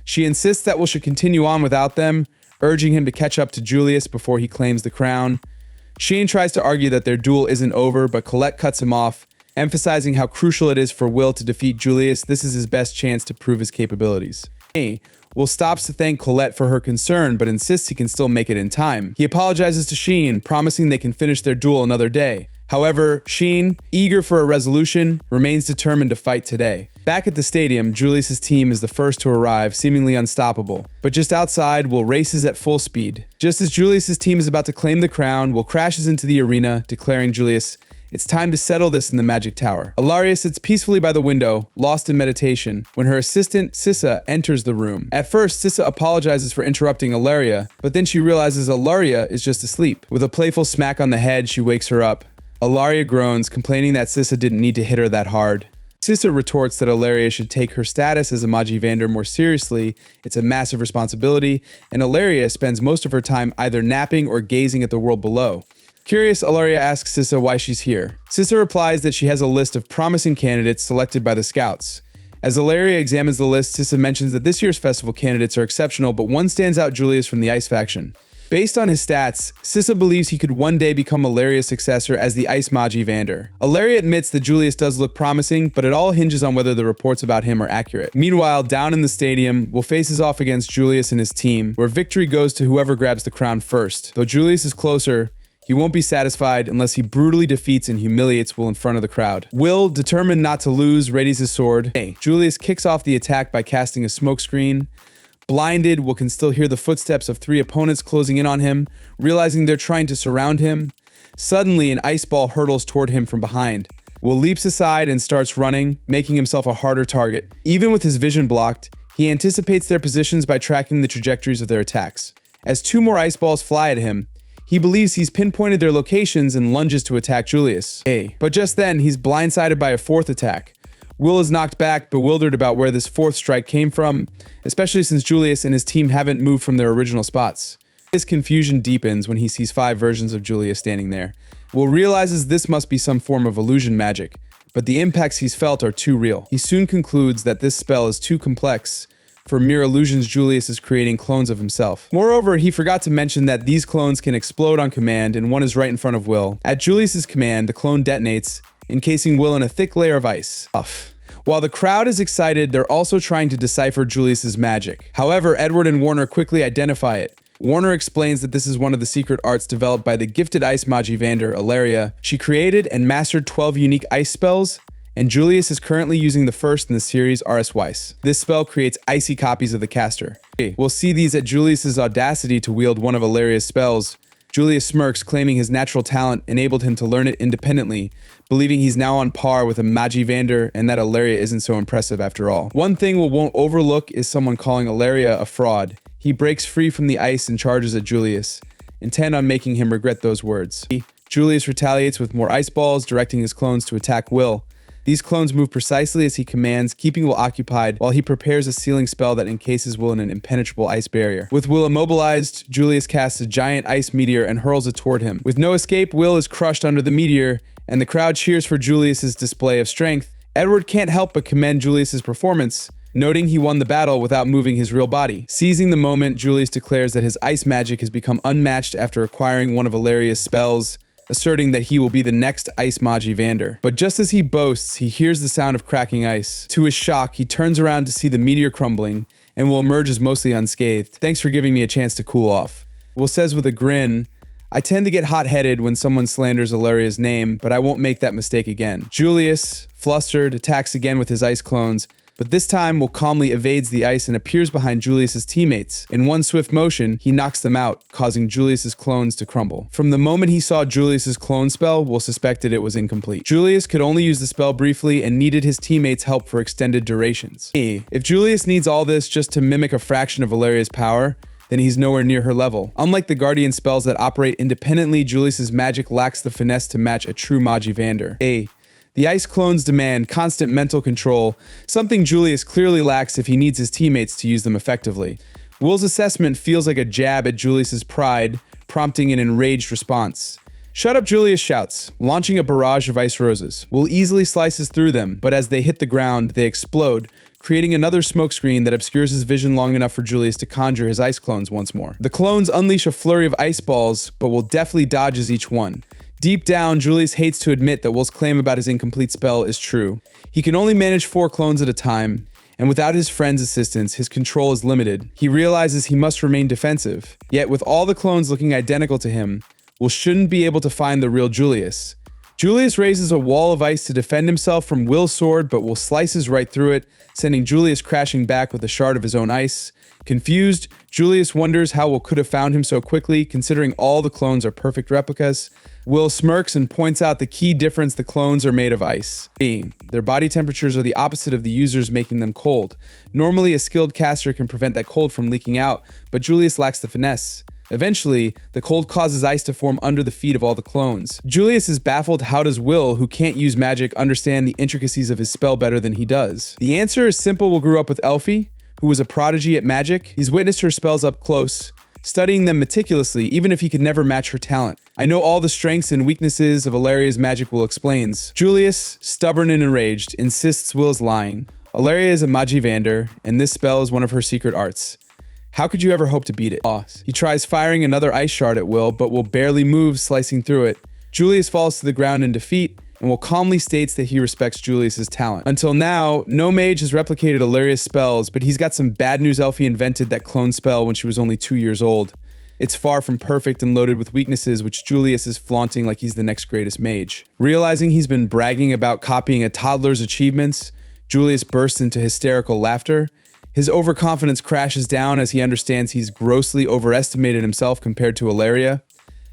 She insists that Will should continue on without them, urging him to catch up to Julius before he claims the crown. Sheen tries to argue that their duel isn't over, but Colette cuts him off, emphasizing how crucial it is for Will to defeat Julius. This is his best chance to prove his capabilities. Will stops to thank Colette for her concern, but insists he can still make it in time. He apologizes to Sheen, promising they can finish their duel another day. However, Sheen, eager for a resolution, remains determined to fight today. Back at the stadium, Julius's team is the first to arrive, seemingly unstoppable. But just outside, Will races at full speed. Just as Julius's team is about to claim the crown, Will crashes into the arena, declaring Julius, "It's time to settle this in the magic tower." Ilaria sits peacefully by the window, lost in meditation, when her assistant, Sissa, enters the room. At first, Sissa apologizes for interrupting Ilaria, but then she realizes Ilaria is just asleep. With a playful smack on the head, she wakes her up. Ilaria groans, complaining that Sissa didn't need to hit her that hard. Sissa retorts that Ilaria should take her status as a Magivander more seriously. It's a massive responsibility, and Ilaria spends most of her time either napping or gazing at the world below. Curious, Ilaria asks Sissa why she's here. Sissa replies that she has a list of promising candidates selected by the scouts. As Ilaria examines the list, Sissa mentions that this year's festival candidates are exceptional, but one stands out: Julius from the Ice faction. Based on his stats, Sissa believes he could one day become Ilaria's successor as the Ice Magivander. Ilaria admits that Julius does look promising, but it all hinges on whether the reports about him are accurate. Meanwhile, down in the stadium, Will faces off against Julius and his team, where victory goes to whoever grabs the crown first. Though Julius is closer, he won't be satisfied unless he brutally defeats and humiliates Will in front of the crowd. Will, determined not to lose, readies his sword. Julius kicks off the attack by casting a smokescreen. Blinded, Will can still hear the footsteps of 3 opponents closing in on him, realizing they're trying to surround him. Suddenly, an ice ball hurtles toward him from behind. Will leaps aside and starts running, making himself a harder target. Even with his vision blocked, he anticipates their positions by tracking the trajectories of their attacks. As 2 more ice balls fly at him, he believes he's pinpointed their locations and lunges to attack Julius. But just then, he's blindsided by a 4th attack. Will is knocked back, bewildered about where this 4th strike came from, especially since Julius and his team haven't moved from their original spots. His confusion deepens when he sees 5 versions of Julius standing there. Will realizes this must be some form of illusion magic, but the impacts he's felt are too real. He soon concludes that this spell is too complex. For mere illusions, Julius is creating clones of himself. Moreover, he forgot to mention that these clones can explode on command, and one is right in front of Will. At Julius's command, the clone detonates, encasing Will in a thick layer of ice. While the crowd is excited, they're also trying to decipher Julius's magic. However, Edward and Warner quickly identify it. Warner explains that this is one of the secret arts developed by the gifted ice Magivander, Ilaria. She created and mastered 12 unique ice spells, and Julius is currently using the first in the series, R.S. Weiss. This spell creates icy copies of the caster. We'll see these at Julius's audacity to wield one of Ilaria's spells. Julius smirks, claiming his natural talent enabled him to learn it independently, believing he's now on par with a Magivander and that Ilaria isn't so impressive after all. One thing Will won't overlook is someone calling Ilaria a fraud. He breaks free from the ice and charges at Julius, intent on making him regret those words. Julius retaliates with more ice balls, directing his clones to attack Will. These clones move precisely as he commands, keeping Will occupied while he prepares a sealing spell that encases Will in an impenetrable ice barrier. With Will immobilized, Julius casts a giant ice meteor and hurls it toward him. With no escape, Will is crushed under the meteor, and the crowd cheers for Julius's display of strength. Edward can't help but commend Julius's performance, noting he won the battle without moving his real body. Seizing the moment, Julius declares that his ice magic has become unmatched after acquiring one of Ilaria's spells. asserting that he will be the next Ice Vander. But just as he boasts, he hears the sound of cracking ice. To his shock, he turns around to see the meteor crumbling, and Will emerges mostly unscathed. "Thanks for giving me a chance to cool off." Will says with a grin, "I tend to get hot-headed when someone slanders Illyria's name, but I won't make that mistake again." Julius, flustered, attacks again with his ice clones, but this time Will calmly evades the ice and appears behind Julius's teammates. In one swift motion, he knocks them out, causing Julius's clones to crumble. From the moment he saw Julius's clone spell, Will suspected it was incomplete. Julius could only use the spell briefly and needed his teammates' help for extended durations. If Julius needs all this just to mimic a fraction of Illyria's power, then he's nowhere near her level. Unlike the Guardian spells that operate independently, Julius's magic lacks the finesse to match a true Vander. The ice clones demand constant mental control, something Julius clearly lacks if he needs his teammates to use them effectively. Will's assessment feels like a jab at Julius's pride, prompting an enraged response. "Shut up," Julius shouts, launching a barrage of ice roses. Will easily slices through them, but as they hit the ground, they explode, creating another smokescreen that obscures his vision long enough for Julius to conjure his ice clones once more. The clones unleash a flurry of ice balls, but Will deftly dodges each one. Deep down, Julius hates to admit that Will's claim about his incomplete spell is true. He can only manage 4 clones at a time, and without his friend's assistance, his control is limited. He realizes he must remain defensive. Yet with all the clones looking identical to him, Will shouldn't be able to find the real Julius. Julius raises a wall of ice to defend himself from Will's sword, but Will slices right through it, sending Julius crashing back with a shard of his own ice. Confused, Julius wonders how Will could have found him so quickly, considering all the clones are perfect replicas. Will smirks and points out the key difference: the clones are made of ice. Their body temperatures are the opposite of the user's, making them cold. Normally, a skilled caster can prevent that cold from leaking out, but Julius lacks the finesse. Eventually, the cold causes ice to form under the feet of all the clones. Julius is baffled. How does Will, who can't use magic, understand the intricacies of his spell better than he does? The answer is simple. Will grew up with Elfie, who was a prodigy at magic. He's witnessed her spells up close, studying them meticulously, even if he could never match her talent. "I know all the strengths and weaknesses of Illyria's magic," Will explains. Julius, stubborn and enraged, insists Will is lying. Illyria is a Vander, and this spell is one of her secret arts. How could you ever hope to beat it? He tries firing another ice shard at Will, but Will barely moves, slicing through it. Julius falls to the ground in defeat, and Will calmly states that he respects Julius's talent. Until now, no mage has replicated Illyria's spells, but he's got some bad news. Elfie invented that clone spell when she was only 2 years old. It's far from perfect and loaded with weaknesses, which Julius is flaunting like he's the next greatest mage. Realizing he's been bragging about copying a toddler's achievements, Julius bursts into hysterical laughter. His overconfidence crashes down as he understands he's grossly overestimated himself compared to Illyria.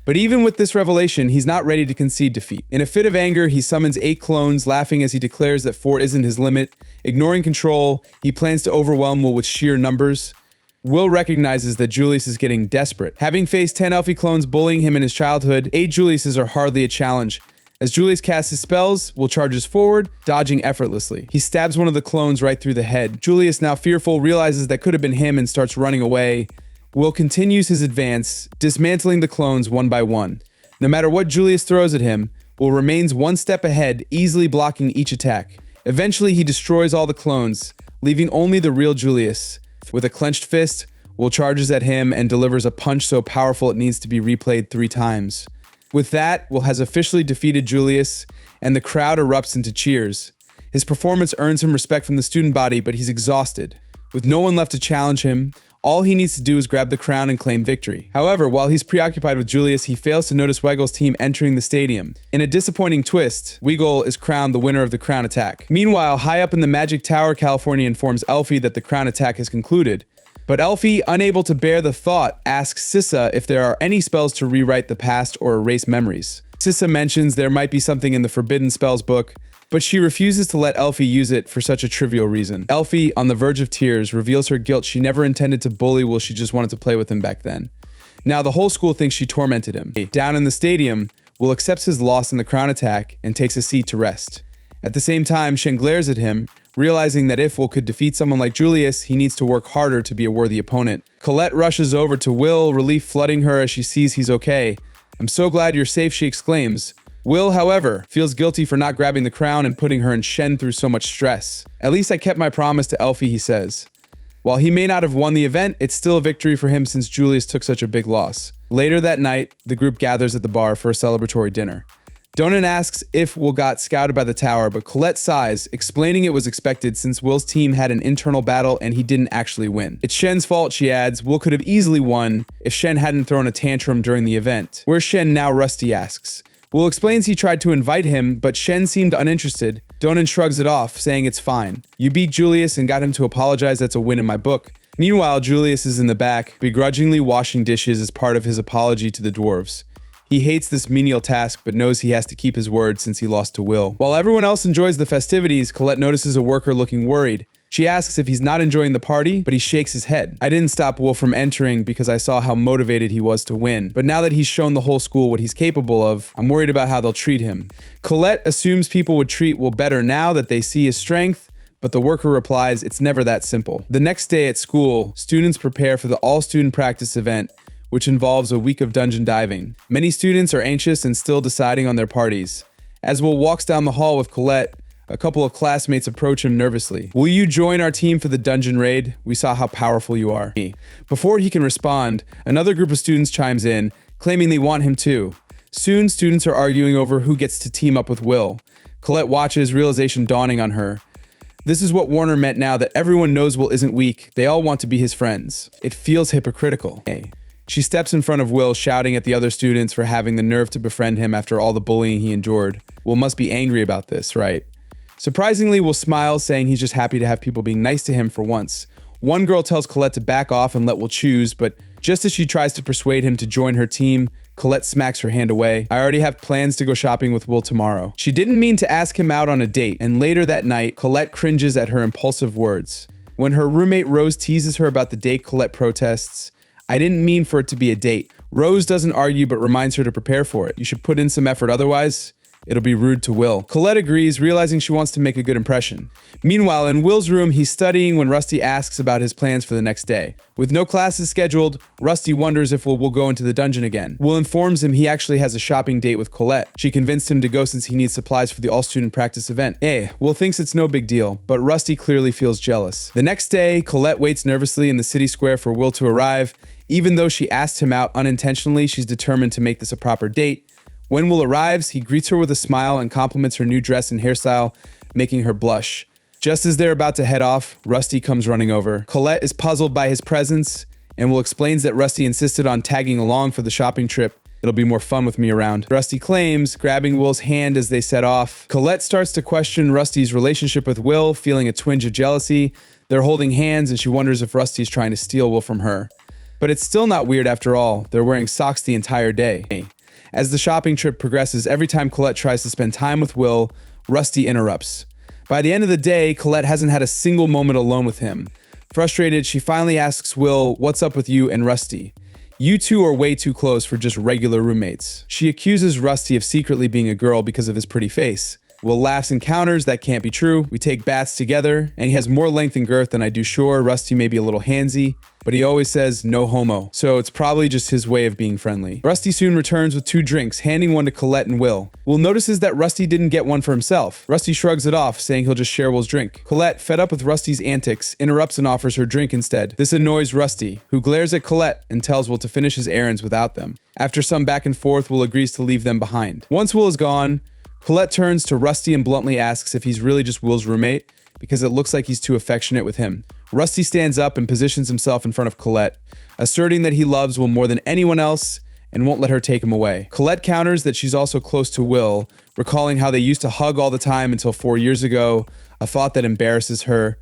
But even with this revelation, he's not ready to concede defeat. In a fit of anger, he summons 8 clones, laughing as he declares that 4 isn't his limit. Ignoring control, he plans to overwhelm Will with sheer numbers. Will recognizes that Julius is getting desperate. Having faced 10 Elfie clones bullying him in his childhood, 8 Juliuses are hardly a challenge. As Julius casts his spells, Will charges forward, dodging effortlessly. He stabs one of the clones right through the head. Julius, now fearful, realizes that could have been him and starts running away. Will continues his advance, dismantling the clones one by one. No matter what Julius throws at him, Will remains one step ahead, easily blocking each attack. Eventually, he destroys all the clones, leaving only the real Julius. With a clenched fist, Will charges at him and delivers a punch so powerful it needs to be replayed 3 times. With that, Will has officially defeated Julius, and the crowd erupts into cheers. His performance earns him respect from the student body, but he's exhausted. With no one left to challenge him, all he needs to do is grab the crown and claim victory. However, while he's preoccupied with Julius, he fails to notice Weigle's team entering the stadium. In a disappointing twist, Weagle is crowned the winner of the crown attack. Meanwhile, high up in the Magic Tower, California informs Elfie that the crown attack has concluded. But Elfie, unable to bear the thought, asks Sissa if there are any spells to rewrite the past or erase memories. Sissa mentions there might be something in the Forbidden Spells book, but she refuses to let Elfie use it for such a trivial reason. Elfie, on the verge of tears, reveals her guilt. She never intended to bully Will, she just wanted to play with him back then. Now the whole school thinks she tormented him. Down in the stadium, Will accepts his loss in the crown attack and takes a seat to rest. At the same time, Shen glares at him, realizing that if Will could defeat someone like Julius, he needs to work harder to be a worthy opponent. Colette rushes over to Will, relief flooding her as she sees he's okay. "I'm so glad you're safe," she exclaims. Will, however, feels guilty for not grabbing the crown and putting her and Shen through so much stress. "At least I kept my promise to Elfie," he says. While he may not have won the event, it's still a victory for him since Julius took such a big loss. Later that night, the group gathers at the bar for a celebratory dinner. Donan asks if Will got scouted by the tower, but Colette sighs, explaining it was expected since Will's team had an internal battle and he didn't actually win. It's Shen's fault, she adds. Will could have easily won if Shen hadn't thrown a tantrum during the event. Where's Shen now, Rusty asks. Will explains he tried to invite him, but Shen seemed uninterested. Donan shrugs it off, saying it's fine. You beat Julius and got him to apologize, that's a win in my book. Meanwhile, Julius is in the back, begrudgingly washing dishes as part of his apology to the dwarves. He hates this menial task, but knows he has to keep his word since he lost to Will. While everyone else enjoys the festivities, Colette notices a worker looking worried. She asks if he's not enjoying the party, but he shakes his head. I didn't stop Will from entering because I saw how motivated he was to win. But now that he's shown the whole school what he's capable of, I'm worried about how they'll treat him. Colette assumes people would treat Will better now that they see his strength, but the worker replies it's never that simple. The next day at school, students prepare for the all-student practice event, which involves a week of dungeon diving. Many students are anxious and still deciding on their parties. As Will walks down the hall with Colette, a couple of classmates approach him nervously. Will you join our team for the dungeon raid? We saw how powerful you are. Before he can respond, another group of students chimes in, claiming they want him too. Soon, students are arguing over who gets to team up with Will. Colette watches, realization dawning on her. This is what Warner meant now that everyone knows Will isn't weak. They all want to be his friends. It feels hypocritical. She steps in front of Will, shouting at the other students for having the nerve to befriend him after all the bullying he endured. Will must be angry about this, right? Surprisingly, Will smiles, saying he's just happy to have people being nice to him for once. One girl tells Colette to back off and let Will choose, but just as she tries to persuade him to join her team, Colette smacks her hand away. I already have plans to go shopping with Will tomorrow. She didn't mean to ask him out on a date, and later that night, Colette cringes at her impulsive words. When her roommate Rose teases her about the date, Colette protests. I didn't mean for it to be a date. Rose doesn't argue but reminds her to prepare for it. You should put in some effort, otherwise it'll be rude to Will. Colette agrees, realizing she wants to make a good impression. Meanwhile, in Will's room, he's studying when Rusty asks about his plans for the next day. With no classes scheduled, Rusty wonders if Will will go into the dungeon again. Will informs him he actually has a shopping date with Colette. She convinced him to go since he needs supplies for the all-student practice event. Will thinks it's no big deal, but Rusty clearly feels jealous. The next day, Colette waits nervously in the city square for Will to arrive. Even though she asked him out unintentionally, she's determined to make this a proper date. When Will arrives, he greets her with a smile and compliments her new dress and hairstyle, making her blush. Just as they're about to head off, Rusty comes running over. Colette is puzzled by his presence, and Will explains that Rusty insisted on tagging along for the shopping trip. It'll be more fun with me around. Rusty claims, grabbing Will's hand as they set off. Colette starts to question Rusty's relationship with Will, feeling a twinge of jealousy. They're holding hands, and she wonders if Rusty's trying to steal Will from her. But it's still not weird after all. They're wearing socks the entire day. As the shopping trip progresses, every time Colette tries to spend time with Will, Rusty interrupts. By the end of the day, Colette hasn't had a single moment alone with him. Frustrated, she finally asks Will, what's up with you and Rusty? You two are way too close for just regular roommates. She accuses Rusty of secretly being a girl because of his pretty face. Will laughs and counters, that can't be true. We take baths together, and he has more length and girth than I do. Sure, Rusty may be a little handsy, but he always says no homo, so it's probably just his way of being friendly. Rusty soon returns with 2 drinks, handing one to Colette and Will. Will notices that Rusty didn't get one for himself. Rusty shrugs it off, saying he'll just share Will's drink. Colette, fed up with Rusty's antics, interrupts and offers her drink instead. This annoys Rusty, who glares at Colette and tells Will to finish his errands without them. After some back and forth, Will agrees to leave them behind. Once Will is gone, Colette turns to Rusty and bluntly asks if he's really just Will's roommate, because it looks like he's too affectionate with him. Rusty stands up and positions himself in front of Colette, asserting that he loves Will more than anyone else and won't let her take him away. Colette counters that she's also close to Will, recalling how they used to hug all the time until 4 years ago, a thought that embarrasses her.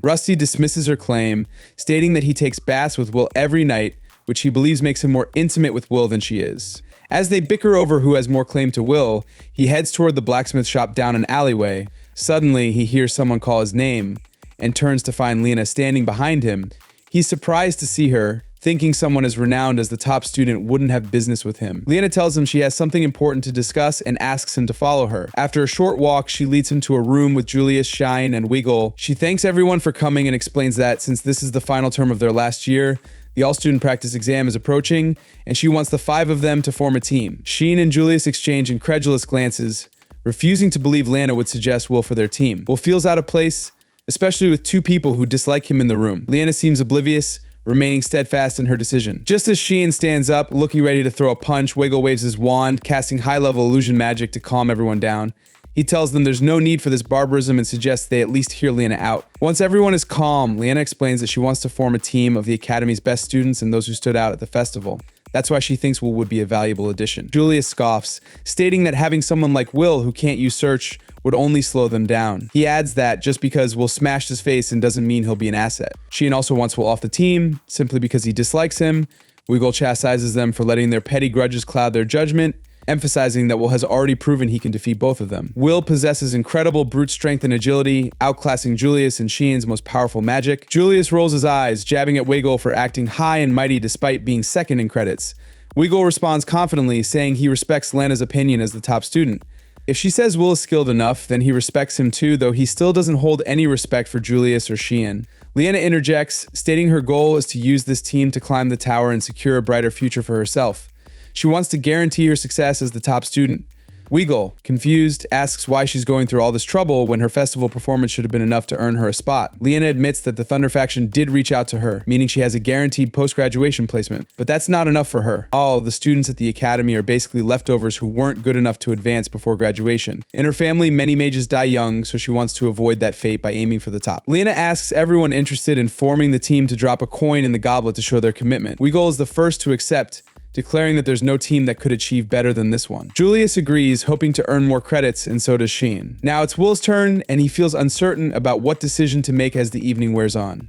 Rusty dismisses her claim, stating that he takes baths with Will every night, which he believes makes him more intimate with Will than she is. As they bicker over who has more claim to Will, he heads toward the blacksmith shop down an alleyway. Suddenly, he hears someone call his name and turns to find Lena standing behind him. He's surprised to see her, thinking someone as renowned as the top student wouldn't have business with him. Lena tells him she has something important to discuss and asks him to follow her. After a short walk, she leads him to a room with Julius, Shine, and Wiggle. She thanks everyone for coming and explains that since this is the final term of their last year, the all-student practice exam is approaching, and she wants the 5 of them to form a team. Sheen and Julius exchange incredulous glances, refusing to believe Lana would suggest Will for their team. Will feels out of place, especially with two people who dislike him in the room. Liana seems oblivious, remaining steadfast in her decision. Just as Sheehan stands up, looking ready to throw a punch, Wiggle waves his wand, casting high-level illusion magic to calm everyone down. He tells them there's no need for this barbarism and suggests they at least hear Liana out. Once everyone is calm, Liana explains that she wants to form a team of the Academy's best students and those who stood out at the festival. That's why she thinks Will would be a valuable addition. Julius scoffs, stating that having someone like Will who can't use search would only slow them down. He adds that just because Will smashed his face and doesn't mean he'll be an asset. Sheehan also wants Will off the team, simply because he dislikes him. Wiggle chastises them for letting their petty grudges cloud their judgment, emphasizing that Will has already proven he can defeat both of them. Will possesses incredible brute strength and agility, outclassing Julius and Sheehan's most powerful magic. Julius rolls his eyes, jabbing at Wiggle for acting high and mighty despite being second in credits. Wiggle responds confidently, saying he respects Lana's opinion as the top student. If she says Will is skilled enough, then he respects him too, though he still doesn't hold any respect for Julius or Sheehan. Liana interjects, stating her goal is to use this team to climb the tower and secure a brighter future for herself. She wants to guarantee her success as the top student. Wiggle, confused, asks why she's going through all this trouble when her festival performance should have been enough to earn her a spot. Liana admits that the Thunder faction did reach out to her, meaning she has a guaranteed post-graduation placement. But that's not enough for her. All the students at the academy are basically leftovers who weren't good enough to advance before graduation. In her family, many mages die young, so she wants to avoid that fate by aiming for the top. Liana asks everyone interested in forming the team to drop a coin in the goblet to show their commitment. Wiggle is the first to accept, declaring that there's no team that could achieve better than this one. Julius agrees, hoping to earn more credits, and so does Sheehan. Now it's Will's turn, and he feels uncertain about what decision to make as the evening wears on.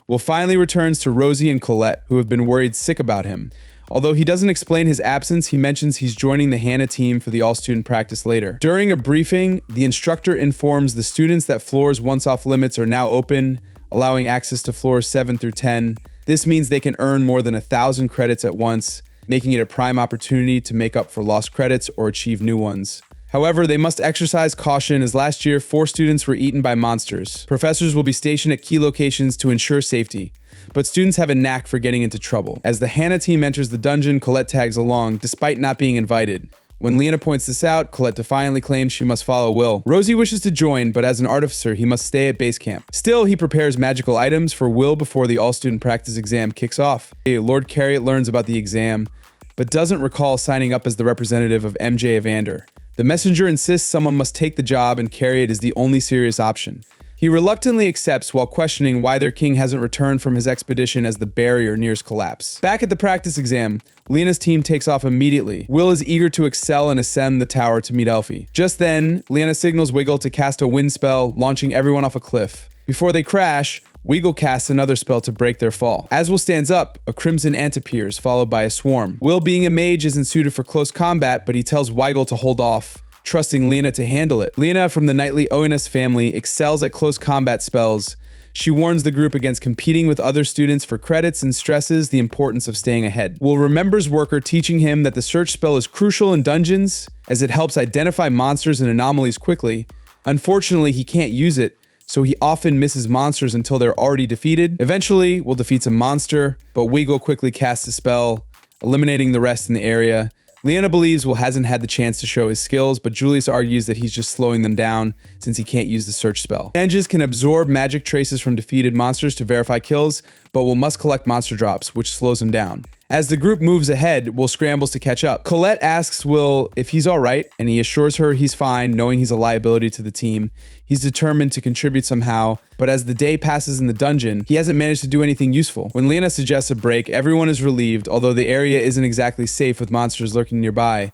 Will finally returns to Rosie and Colette, who have been worried sick about him. Although he doesn't explain his absence, he mentions he's joining the Hannah team for the all-student practice later. During a briefing, the instructor informs the students that floors once off limits are now open, allowing access to floors 7 through 10. This means they can earn more than 1,000 credits at once, making it a prime opportunity to make up for lost credits or achieve new ones. However, they must exercise caution as last year 4 students were eaten by monsters. Professors will be stationed at key locations to ensure safety, but students have a knack for getting into trouble. As the Hannah team enters the dungeon, Colette tags along, despite not being invited. When Liana points this out, Colette defiantly claims she must follow Will. Rosie wishes to join, but as an artificer, he must stay at base camp. Still, he prepares magical items for Will before the all-student practice exam kicks off. Lord Carriot learns about the exam, but doesn't recall signing up as the representative of MJ Evander. The messenger insists someone must take the job, and Carriot is the only serious option. He reluctantly accepts while questioning why their king hasn't returned from his expedition as the barrier nears collapse. Back at the practice exam, Liana's team takes off immediately. Will is eager to excel and ascend the tower to meet Elfie. Just then, Liana signals Wiggle to cast a wind spell, launching everyone off a cliff. Before they crash, Wiggle casts another spell to break their fall. As Will stands up, a crimson ant appears, followed by a swarm. Will, being a mage, isn't suited for close combat, but he tells Wiggle to hold off, trusting Liana to handle it. Liana, from the knightly Oenis family, excels at close combat spells. She warns the group against competing with other students for credits and stresses the importance of staying ahead. Will remembers Worker teaching him that the search spell is crucial in dungeons, as it helps identify monsters and anomalies quickly. Unfortunately, he can't use it, so he often misses monsters until they're already defeated. Eventually, Will defeats a monster, but Wiggle quickly casts a spell, eliminating the rest in the area. Liana believes Will hasn't had the chance to show his skills, but Julius argues that he's just slowing them down since he can't use the search spell. Ninjas can absorb magic traces from defeated monsters to verify kills, but Will must collect monster drops, which slows him down. As the group moves ahead, Will scrambles to catch up. Colette asks Will if he's alright, and he assures her he's fine, knowing he's a liability to the team. He's determined to contribute somehow, but as the day passes in the dungeon, he hasn't managed to do anything useful. When Liana suggests a break, everyone is relieved, although the area isn't exactly safe with monsters lurking nearby.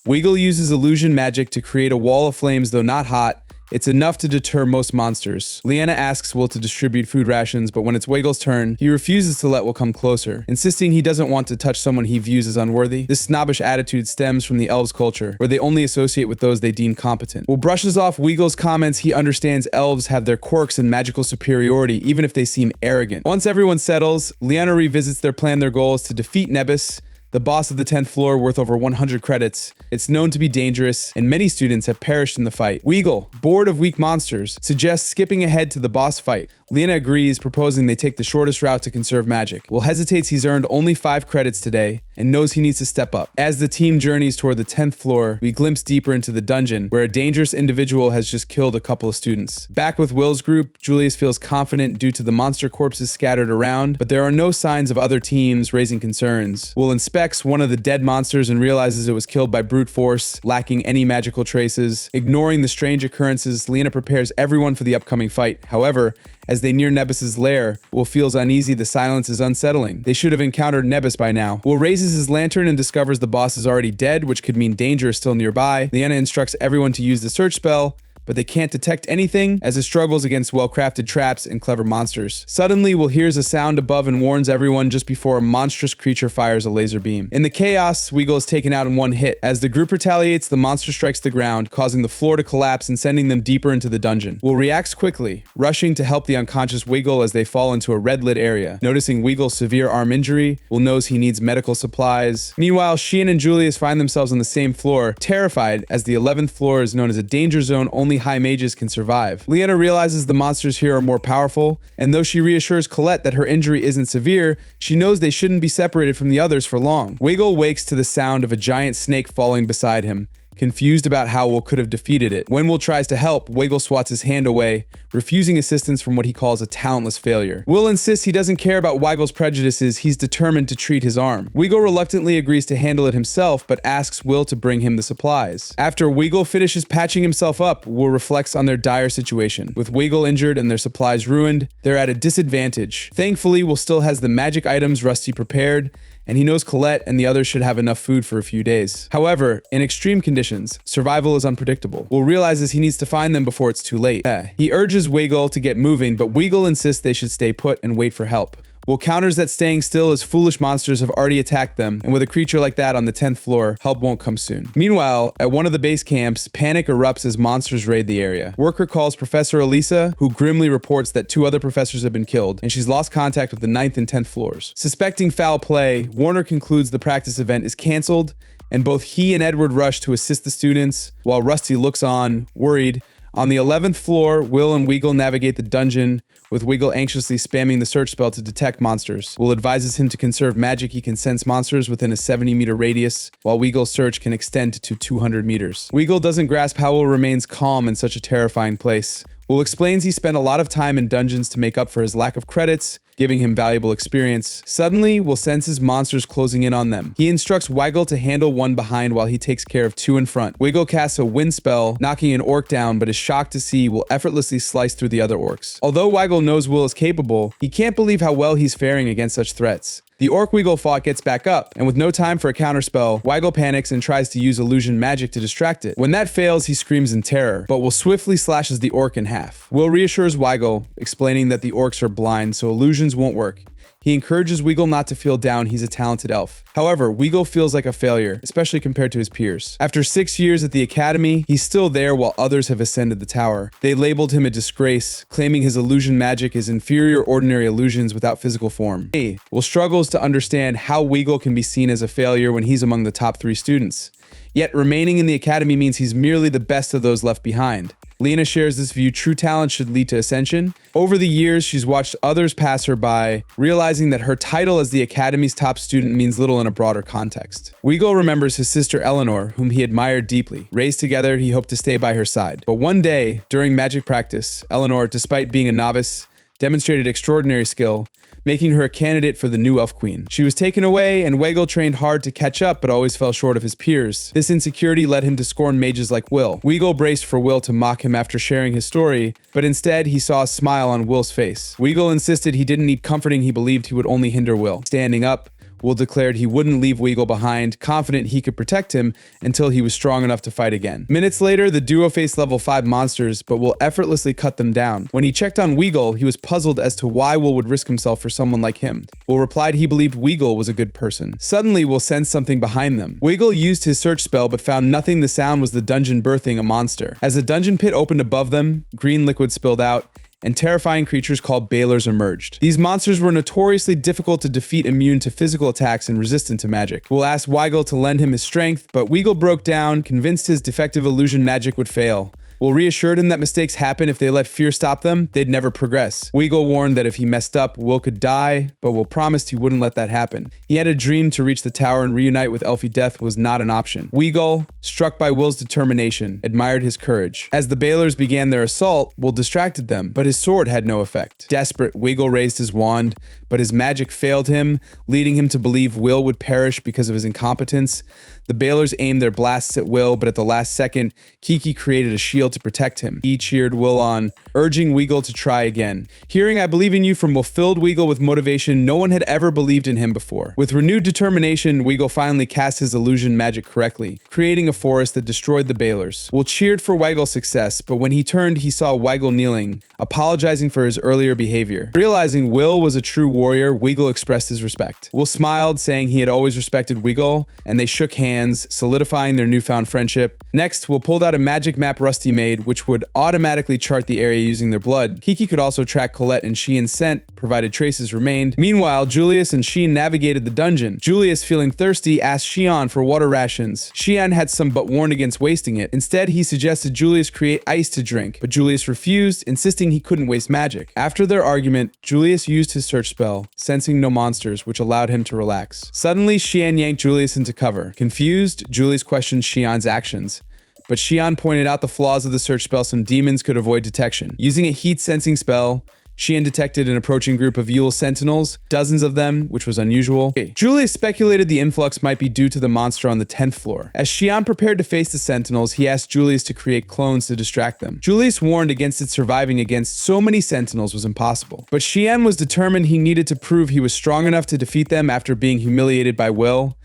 Wiggle uses illusion magic to create a wall of flames, though not hot. It's enough to deter most monsters. Liana asks Will to distribute food rations, but when it's Wiggle's turn, he refuses to let Will come closer, insisting he doesn't want to touch someone he views as unworthy. This snobbish attitude stems from the elves' culture, where they only associate with those they deem competent. Will brushes off Wiggle's comments. He understands elves have their quirks and magical superiority, even if they seem arrogant. Once everyone settles, Liana revisits their goal is to defeat Nebus, the boss of the 10th floor worth over 100 credits. It's known to be dangerous, and many students have perished in the fight. Weagle, bored of weak monsters, suggests skipping ahead to the boss fight. Leena agrees, proposing they take the shortest route to conserve magic. Will hesitates he's earned only 5 credits today and knows he needs to step up. As the team journeys toward the 10th floor, we glimpse deeper into the dungeon, where a dangerous individual has just killed a couple of students. Back with Will's group, Julius feels confident due to the monster corpses scattered around, but there are no signs of other teams, raising concerns. Will inspects one of the dead monsters and realizes it was killed by brute force, lacking any magical traces. Ignoring the strange occurrences, Leena prepares everyone for the upcoming fight. However, as they near Nebus's lair, Will feels uneasy. The silence is unsettling. They should have encountered Nebus by now. Will raises his lantern and discovers the boss is already dead, which could mean danger is still nearby. Leena instructs everyone to use the search spell, but they can't detect anything as it struggles against well-crafted traps and clever monsters. Suddenly, Will hears a sound above and warns everyone just before a monstrous creature fires a laser beam. In the chaos, Weagle is taken out in one hit. As the group retaliates, the monster strikes the ground, causing the floor to collapse and sending them deeper into the dungeon. Will reacts quickly, rushing to help the unconscious Weagle as they fall into a red-lit area. Noticing Weagle's severe arm injury, Will knows he needs medical supplies. Meanwhile, Sheehan and Julius find themselves on the same floor, terrified as the 11th floor is known as a danger zone only high mages can survive. Leena realizes the monsters here are more powerful, and though she reassures Colette that her injury isn't severe, she knows they shouldn't be separated from the others for long. Weagle wakes to the sound of a giant snake falling beside him, confused about how Will could have defeated it. When Will tries to help, Weagle swats his hand away, refusing assistance from what he calls a talentless failure. Will insists he doesn't care about Weigle's prejudices, he's determined to treat his arm. Weagle reluctantly agrees to handle it himself, but asks Will to bring him the supplies. After Weagle finishes patching himself up, Will reflects on their dire situation. With Weagle injured and their supplies ruined, they're at a disadvantage. Thankfully, Will still has the magic items Rusty prepared, and he knows Colette and the others should have enough food for a few days. However, in extreme conditions, survival is unpredictable. Will realizes he needs to find them before it's too late. He urges Weagle to get moving, but Weagle insists they should stay put and wait for help. Will counters that staying still as foolish monsters have already attacked them, and with a creature like that on the 10th floor, help won't come soon. Meanwhile, at one of the base camps, panic erupts as monsters raid the area. Worker calls Professor Elisa, who grimly reports that 2 other professors have been killed, and she's lost contact with the 9th and 10th floors. Suspecting foul play, Warner concludes the practice event is cancelled, and both he and Edward rush to assist the students, while Rusty looks on, worried. On the 11th floor, Will and Weagle navigate the dungeon, with Weagle anxiously spamming the search spell to detect monsters. Will advises him to conserve magic he can sense monsters within a 70-meter radius, while Weagle's search can extend to 200 meters. Weagle doesn't grasp how Will remains calm in such a terrifying place. Will explains he spent a lot of time in dungeons to make up for his lack of credits, giving him valuable experience. Suddenly, Will senses monsters closing in on them. He instructs Weagle to handle one behind while he takes care of 2 in front. Weagle casts a wind spell, knocking an orc down, but is shocked to see Will effortlessly slice through the other orcs. Although Weagle knows Will is capable, he can't believe how well he's faring against such threats. The orc Weagle fought gets back up, and with no time for a counterspell, Weagle panics and tries to use illusion magic to distract it. When that fails, he screams in terror, but Will swiftly slashes the orc in half. Will reassures Weagle, explaining that the orcs are blind, so illusions won't work. He encourages Weagle not to feel down, he's a talented elf. However, Weagle feels like a failure, especially compared to his peers. After 6 years at the academy, he's still there while others have ascended the tower. They labeled him a disgrace, claiming his illusion magic is inferior ordinary illusions without physical form. Will struggles to understand how Weagle can be seen as a failure when he's among the top 3 students. Yet remaining in the academy means he's merely the best of those left behind. Leena shares this view true talent should lead to ascension. Over the years, she's watched others pass her by, realizing that her title as the Academy's top student means little in a broader context. Weagle remembers his sister Eleanor, whom he admired deeply. Raised together, he hoped to stay by her side. But one day, during magic practice, Eleanor, despite being a novice, demonstrated extraordinary skill, making her a candidate for the new Elf Queen. She was taken away, and Weagle trained hard to catch up but always fell short of his peers. This insecurity led him to scorn mages like Will. Weagle braced for Will to mock him after sharing his story, but instead he saw a smile on Will's face. Weagle insisted he didn't need comforting, he believed he would only hinder Will. Standing up, Will declared he wouldn't leave Weagle behind, confident he could protect him until he was strong enough to fight again. Minutes later, the duo faced level 5 monsters, but Will effortlessly cut them down. When he checked on Weagle, he was puzzled as to why Will would risk himself for someone like him. Will replied he believed Weagle was a good person. Suddenly, Will sensed something behind them. Weagle used his search spell but found nothing. The sound was the dungeon birthing a monster. As the dungeon pit opened above them, green liquid spilled out, and terrifying creatures called balers emerged. These monsters were notoriously difficult to defeat, immune to physical attacks and resistant to magic. Will asked Weigel to lend him his strength, but Weigel broke down, convinced his defective illusion magic would fail. Will reassured him that mistakes happen if they let fear stop them, they'd never progress. Weigel warned that if he messed up, Will could die, but Will promised he wouldn't let that happen. He had a dream to reach the tower and reunite with Elfie Death was not an option. Weigel, struck by Will's determination, admired his courage. As the balers began their assault, Will distracted them, but his sword had no effect. Desperate, Weigel raised his wand, but his magic failed him, leading him to believe Will would perish because of his incompetence. The balers aimed their blasts at Will, but at the last second, Kiki created a shield to protect him. He cheered Will on, urging Weigel to try again. Hearing "I believe in you" from Will filled Weigel with motivation no one had ever believed in him before. With renewed determination, Weigel finally cast his illusion magic correctly, creating a forest that destroyed the balers. Will cheered for Weigel's success, but when he turned, he saw Weigel kneeling, apologizing for his earlier behavior. Realizing Will was a true warrior, Weigel expressed his respect. Will smiled, saying he had always respected Weigel, and they shook hands, solidifying their newfound friendship. Next, Will pulled out a magic map Rusty made, which would automatically chart the area using their blood. Kiki could also track Colette and Sheehan's scent, provided traces remained. Meanwhile, Julius and Sheehan navigated the dungeon. Julius, feeling thirsty, asked Sheehan for water rations. Sheehan had some but warned against wasting it. Instead, he suggested Julius create ice to drink, but Julius refused, insisting he couldn't waste magic. After their argument, Julius used his search spell, sensing no monsters, which allowed him to relax. Suddenly, Sheehan yanked Julius into cover. Confused, Julius questioned Sheehan's actions, but Sheehan pointed out the flaws of the search spell some demons could avoid detection. Using a heat-sensing spell, Sheehan detected an approaching group of Yule sentinels, dozens of them, which was unusual. Julius speculated the influx might be due to the monster on the 10th floor. As Sheehan prepared to face the sentinels, he asked Julius to create clones to distract them. Julius warned against it surviving against so many sentinels was impossible. But Sheehan was determined he needed to prove he was strong enough to defeat them after being humiliated by Will.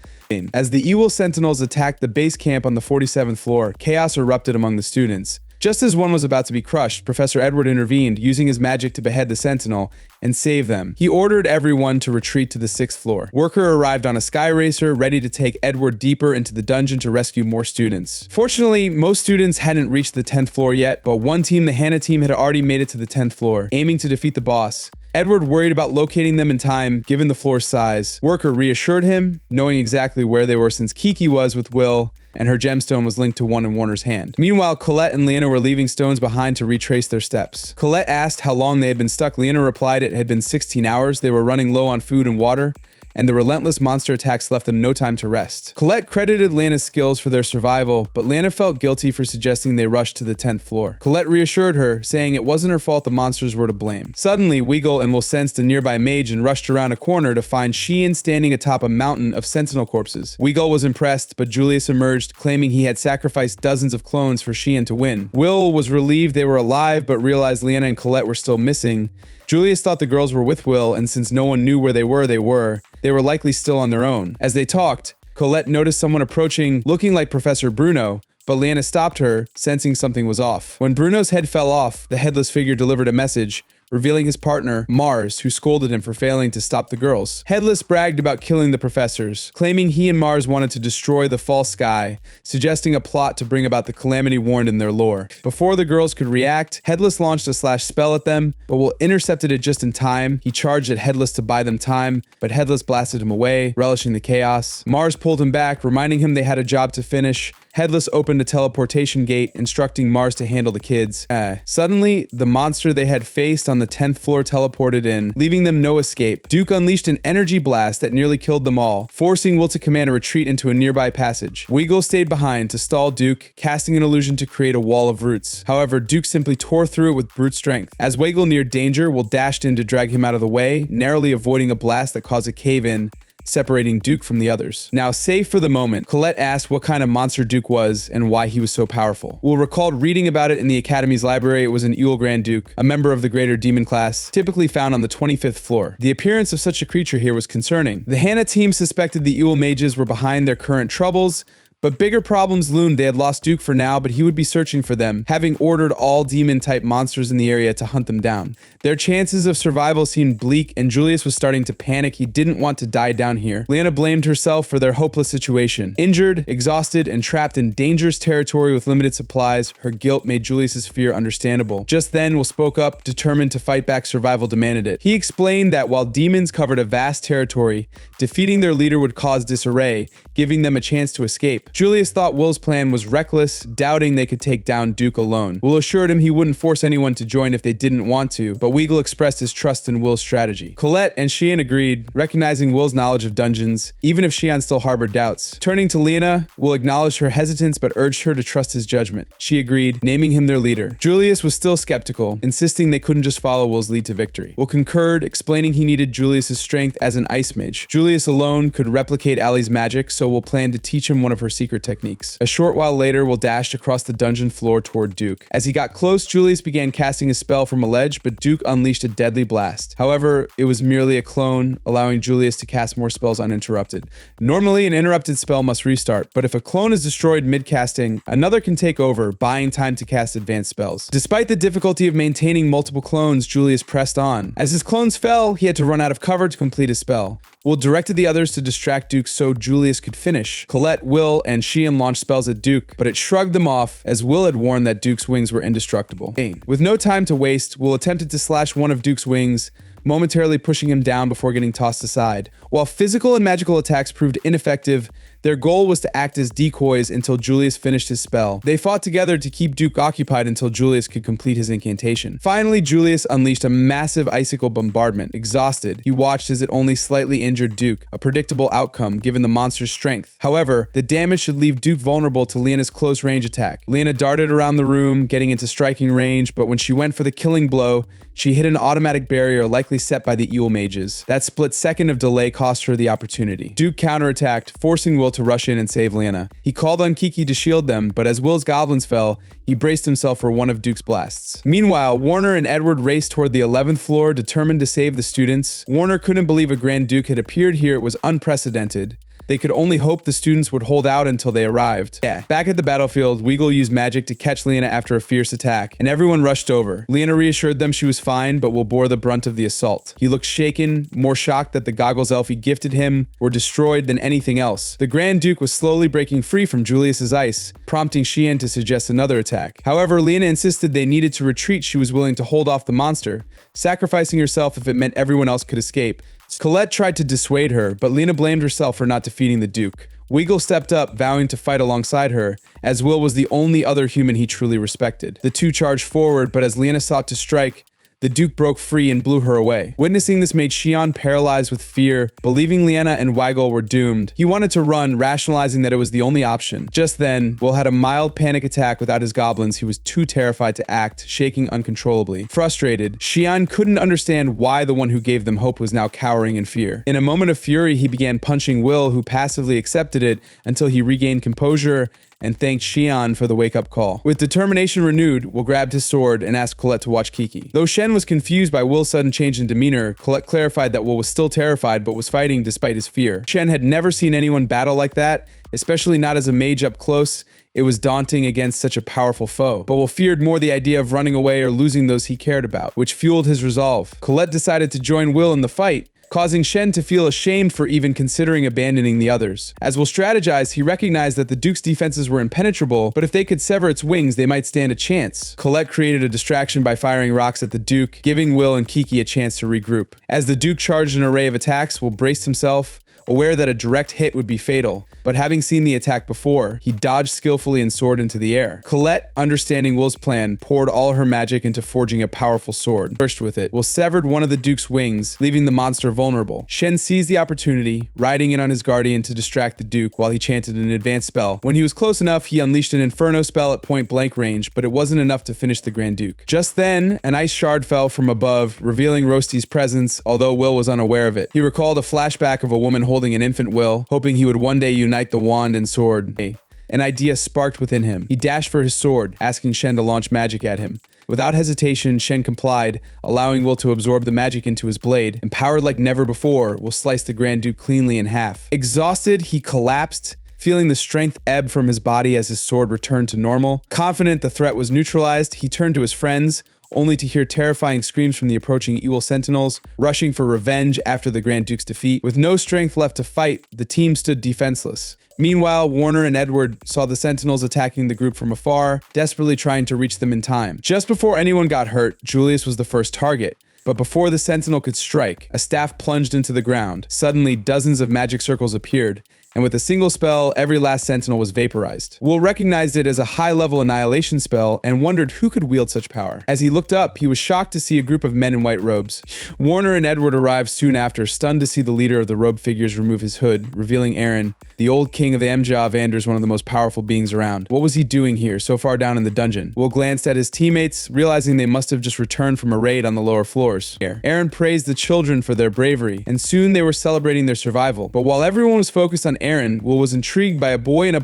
As the Ewell Sentinels attacked the base camp on the 47th floor, chaos erupted among the students. Just as one was about to be crushed, Professor Edward intervened, using his magic to behead the Sentinel and save them. He ordered everyone to retreat to the 6th floor. Worker arrived on a sky racer, ready to take Edward deeper into the dungeon to rescue more students. Fortunately, most students hadn't reached the 10th floor yet, but one team, the Hannah team, had already made it to the 10th floor, aiming to defeat the boss. Edward worried about locating them in time, given the floor's size. Worker reassured him, knowing exactly where they were since Kiki was with Will, and her gemstone was linked to one in Warner's hand. Meanwhile, Colette and Leanna were leaving stones behind to retrace their steps. Colette asked how long they had been stuck. Leanna replied it had been 16 hours. They were running low on food and water, and the relentless monster attacks left them no time to rest. Colette credited Leanna's skills for their survival, but Leanna felt guilty for suggesting they rush to the 10th floor. Colette reassured her, saying it wasn't her fault the monsters were to blame. Suddenly, Weigel and Will sensed a nearby mage and rushed around a corner to find Sheehan standing atop a mountain of sentinel corpses. Weigel was impressed, but Julius emerged, claiming he had sacrificed dozens of clones for Sheehan to win. Will was relieved they were alive, but realized Leanna and Colette were still missing. Julius thought the girls were with Will, and since no one knew where they were likely still on their own. As they talked, Colette noticed someone approaching, looking like Professor Bruno, but Leanna stopped her, sensing something was off. When Bruno's head fell off, the headless figure delivered a message, revealing his partner, Mars, who scolded him for failing to stop the girls. Headless bragged about killing the professors, claiming he and Mars wanted to destroy the false sky, suggesting a plot to bring about the calamity warned in their lore. Before the girls could react, Headless launched a slash spell at them, but Will intercepted it just in time. He charged at Headless to buy them time, but Headless blasted him away, relishing the chaos. Mars pulled him back, reminding him they had a job to finish. Headless opened a teleportation gate, instructing Mars to handle the kids. Suddenly, the monster they had faced on the 10th floor teleported in, leaving them no escape. Duke unleashed an energy blast that nearly killed them all, forcing Will to command a retreat into a nearby passage. Weigel stayed behind to stall Duke, casting an illusion to create a wall of roots. However, Duke simply tore through it with brute strength. As Weigel neared danger, Will dashed in to drag him out of the way, narrowly avoiding a blast that caused a cave-in, separating Duke from the others. Now, safe for the moment, Colette asked what kind of monster Duke was and why he was so powerful. Will recalled reading about it in the Academy's library. It was an Ewell Grand Duke, a member of the Greater Demon class, typically found on the 25th floor. The appearance of such a creature here was concerning. The Hannah team suspected the Ewell mages were behind their current troubles, But bigger problems loomed. They had lost Duke for now, but he would be searching for them, having ordered all demon-type monsters in the area to hunt them down. Their chances of survival seemed bleak, and Julius was starting to panic. He didn't want to die down here. Leanna blamed herself for their hopeless situation. Injured, exhausted, and trapped in dangerous territory with limited supplies, her guilt made Julius's fear understandable. Just then, Will spoke up, determined to fight back. Survival demanded it. He explained that while demons covered a vast territory, defeating their leader would cause disarray, giving them a chance to escape. Julius thought Will's plan was reckless, doubting they could take down Duke alone. Will assured him he wouldn't force anyone to join if they didn't want to, but Weagle expressed his trust in Will's strategy. Colette and Xian agreed, recognizing Will's knowledge of dungeons, even if Xian still harbored doubts. Turning to Lena, Will acknowledged her hesitance but urged her to trust his judgment. She agreed, naming him their leader. Julius was still skeptical, insisting they couldn't just follow Will's lead to victory. Will concurred, explaining he needed Julius's strength as an ice mage. Julius alone could replicate Allie's magic, so Will planned to teach him one of her secret techniques. A short while later, Will dashed across the dungeon floor toward Duke. As he got close, Julius began casting a spell from a ledge, but Duke unleashed a deadly blast. However, it was merely a clone, allowing Julius to cast more spells uninterrupted. Normally, an interrupted spell must restart, but if a clone is destroyed mid-casting, another can take over, buying time to cast advanced spells. Despite the difficulty of maintaining multiple clones, Julius pressed on. As his clones fell, he had to run out of cover to complete his spell. Will directed the others to distract Duke so Julius could finish. Colette, Will, and Xian launched spells at Duke, but it shrugged them off as Will had warned that Duke's wings were indestructible. With no time to waste, Will attempted to slash one of Duke's wings, momentarily pushing him down before getting tossed aside. While physical and magical attacks proved ineffective, their goal was to act as decoys until Julius finished his spell. They fought together to keep Duke occupied until Julius could complete his incantation. Finally, Julius unleashed a massive icicle bombardment. Exhausted, he watched as it only slightly injured Duke, a predictable outcome given the monster's strength. However, the damage should leave Duke vulnerable to Lena's close-range attack. Lena darted around the room, getting into striking range, but when she went for the killing blow, she hit an automatic barrier likely set by the Eel mages. That split second of delay cost her the opportunity. Duke counterattacked, forcing Will to rush in and save Lena. He called on Kiki to shield them, but as Will's goblins fell, he braced himself for one of Duke's blasts. Meanwhile, Warner and Edward raced toward the 11th floor, determined to save the students. Warner couldn't believe a Grand Duke had appeared here. It was unprecedented. They could only hope the students would hold out until they arrived. Back at the battlefield, Weagle used magic to catch Lena after a fierce attack, and everyone rushed over. Lena reassured them she was fine, but Will bore the brunt of the assault. He looked shaken, more shocked that the goggles Elfie gifted him were destroyed than anything else. The Grand Duke was slowly breaking free from Julius's ice, prompting Xian to suggest another attack. However, Lena insisted they needed to retreat. She was willing to hold off the monster, sacrificing herself if it meant everyone else could escape. Colette tried to dissuade her, but Lena blamed herself for not defeating the Duke. Weagle stepped up, vowing to fight alongside her, as Will was the only other human he truly respected. The two charged forward, but as Lena sought to strike, the Duke broke free and blew her away. Witnessing this made Xian paralyzed with fear, believing Lena and Weigel were doomed. He wanted to run, rationalizing that it was the only option. Just then, Will had a mild panic attack without his goblins. He was too terrified to act, shaking uncontrollably. Frustrated, Xian couldn't understand why the one who gave them hope was now cowering in fear. In a moment of fury, he began punching Will, who passively accepted it until he regained composure and thanked Xian for the wake-up call. With determination renewed, Will grabbed his sword and asked Colette to watch Kiki. Though Shen was confused by Will's sudden change in demeanor, Colette clarified that Will was still terrified but was fighting despite his fear. Shen had never seen anyone battle like that, especially not as a mage up close. It was daunting against such a powerful foe, but Will feared more the idea of running away or losing those he cared about, which fueled his resolve. Colette decided to join Will in the fight, causing Shen to feel ashamed for even considering abandoning the others. As Will strategized, he recognized that the Duke's defenses were impenetrable, but if they could sever its wings, they might stand a chance. Colette created a distraction by firing rocks at the Duke, giving Will and Kiki a chance to regroup. As the Duke charged an array of attacks, Will braced himself, aware that a direct hit would be fatal. But having seen the attack before, he dodged skillfully and soared into the air. Colette, understanding Will's plan, poured all her magic into forging a powerful sword. First with it, Will severed one of the Duke's wings, leaving the monster vulnerable. Shen seized the opportunity, riding in on his guardian to distract the Duke while he chanted an advanced spell. When he was close enough, he unleashed an inferno spell at point-blank range, but it wasn't enough to finish the Grand Duke. Just then, an ice shard fell from above, revealing Roasty's presence, although Will was unaware of it. He recalled a flashback of a woman holding an infant Will, hoping he would one day unite the wand and sword. An idea sparked within him. He dashed for his sword, asking Shen to launch magic at him. Without hesitation, Shen complied, allowing Will to absorb the magic into his blade. Empowered like never before, Will sliced the Grand Duke cleanly in half. Exhausted, he collapsed, feeling the strength ebb from his body as his sword returned to normal. Confident the threat was neutralized, he turned to his friends, only to hear terrifying screams from the approaching Ewell Sentinels, rushing for revenge after the Grand Duke's defeat. With no strength left to fight, the team stood defenseless. Meanwhile, Warner and Edward saw the Sentinels attacking the group from afar, desperately trying to reach them in time. Just before anyone got hurt, Julius was the first target. But before the Sentinel could strike, a staff plunged into the ground. Suddenly, dozens of magic circles appeared, and with a single spell, every last Sentinel was vaporized. Will recognized it as a high-level annihilation spell and wondered who could wield such power. As he looked up, he was shocked to see a group of men in white robes. Warner and Edward arrived soon after, stunned to see the leader of the robed figures remove his hood, revealing Aaron, the old king of the Emja of Anders, one of the most powerful beings around. What was he doing here, so far down in the dungeon? Will glanced at his teammates, realizing they must have just returned from a raid on the lower floors. Aaron praised the children for their bravery, and soon they were celebrating their survival. But while everyone was focused on Aaron, Will was intrigued by a boy in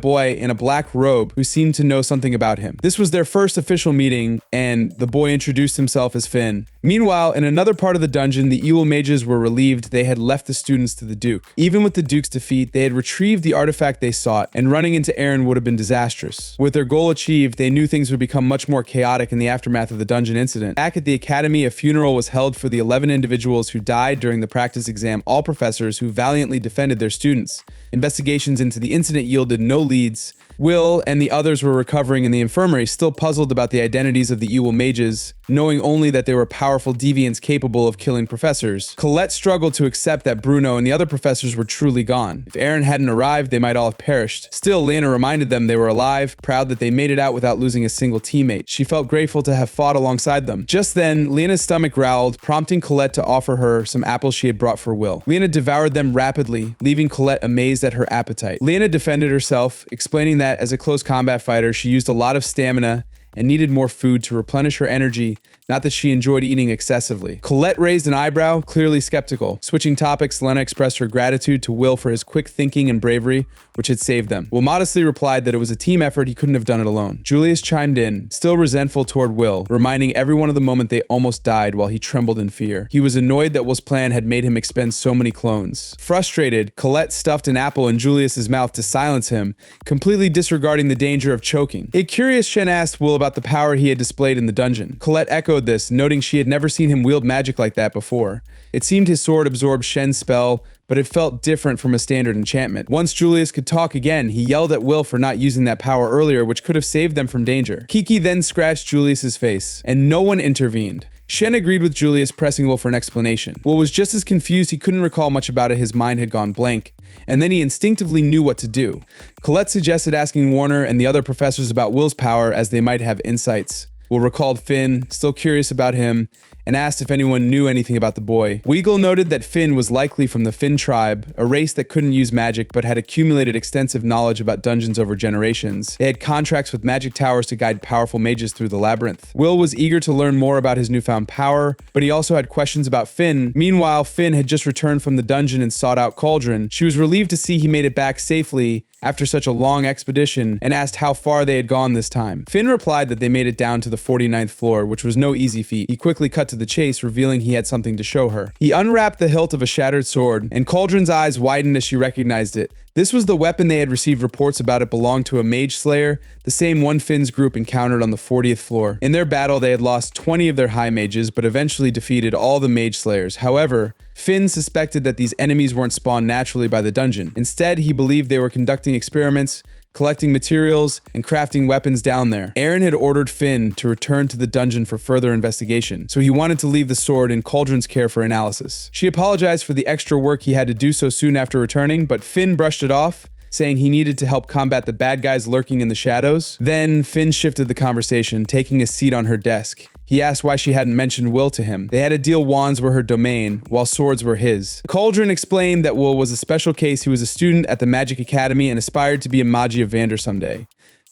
a black robe who seemed to know something about him. This was their first official meeting, and the boy introduced himself as Finn. Meanwhile, in another part of the dungeon, the Ewell mages were relieved they had left the students to the Duke. Even with the Duke's defeat, they had retrieved the artifact they sought, and running into Aaron would have been disastrous. With their goal achieved, they knew things would become much more chaotic in the aftermath of the dungeon incident. Back at the academy, a funeral was held for the 11 individuals who died during the practice exam, all professors who valiantly defended their students. Investigations into the incident yielded no leads. Will and the others were recovering in the infirmary, still puzzled about the identities of the Ewell mages, knowing only that they were powerful deviants capable of killing professors. Colette struggled to accept that Bruno and the other professors were truly gone. If Aaron hadn't arrived, they might all have perished. Still, Lena reminded them they were alive, proud that they made it out without losing a single teammate. She felt grateful to have fought alongside them. Just then, Lena's stomach growled, prompting Colette to offer her some apples she had brought for Will. Lena devoured them rapidly, leaving Colette amazed at her appetite. Lena defended herself, explaining that as a close combat fighter, she used a lot of stamina and needed more food to replenish her energy, not that she enjoyed eating excessively. Colette raised an eyebrow, clearly skeptical. Switching topics, Lena expressed her gratitude to Will for his quick thinking and bravery, which had saved them. Will modestly replied that it was a team effort, he couldn't have done it alone. Julius chimed in, still resentful toward Will, reminding everyone of the moment they almost died while he trembled in fear. He was annoyed that Will's plan had made him expend so many clones. Frustrated, Colette stuffed an apple in Julius's mouth to silence him, completely disregarding the danger of choking. A curious Shen asked Will about the power he had displayed in the dungeon. Colette echoed this, noting she had never seen him wield magic like that before. It seemed his sword absorbed Shen's spell, but it felt different from a standard enchantment. Once Julius could talk again, he yelled at Will for not using that power earlier, which could have saved them from danger. Kiki then scratched Julius's face, and no one intervened. Shen agreed with Julius, pressing Will for an explanation. Will was just as confused, he couldn't recall much about it, his mind had gone blank, and then he instinctively knew what to do. Colette suggested asking Warner and the other professors about Will's power, as they might have insights. Will recalled Finn, still curious about him, and asked if anyone knew anything about the boy. Weagle noted that Finn was likely from the Finn tribe, a race that couldn't use magic but had accumulated extensive knowledge about dungeons over generations. They had contracts with magic towers to guide powerful mages through the labyrinth. Will was eager to learn more about his newfound power, but he also had questions about Finn. Meanwhile, Finn had just returned from the dungeon and sought out Cauldron. She was relieved to see he made it back safely after such a long expedition, and asked how far they had gone this time. Finn replied that they made it down to the 49th floor, which was no easy feat. He quickly cut to the chase, revealing he had something to show her. He unwrapped the hilt of a shattered sword, and Cauldron's eyes widened as she recognized it. This was the weapon they had received reports about it belonged to a mage slayer, the same one Finn's group encountered on the 40th floor. In their battle, they had lost 20 of their high mages, but eventually defeated all the mage slayers. However, Finn suspected that these enemies weren't spawned naturally by the dungeon. Instead, he believed they were conducting experiments, collecting materials, and crafting weapons down there. Aaron had ordered Finn to return to the dungeon for further investigation, so he wanted to leave the sword in Cauldron's care for analysis. She apologized for the extra work he had to do so soon after returning, but Finn brushed it off, saying he needed to help combat the bad guys lurking in the shadows. Then, Finn shifted the conversation, taking a seat on her desk. He asked why she hadn't mentioned Will to him. They had to deal wands were her domain, while swords were his. Cauldron explained that Will was a special case. He was a student at the Magic Academy and aspired to be a Magi of Vander someday.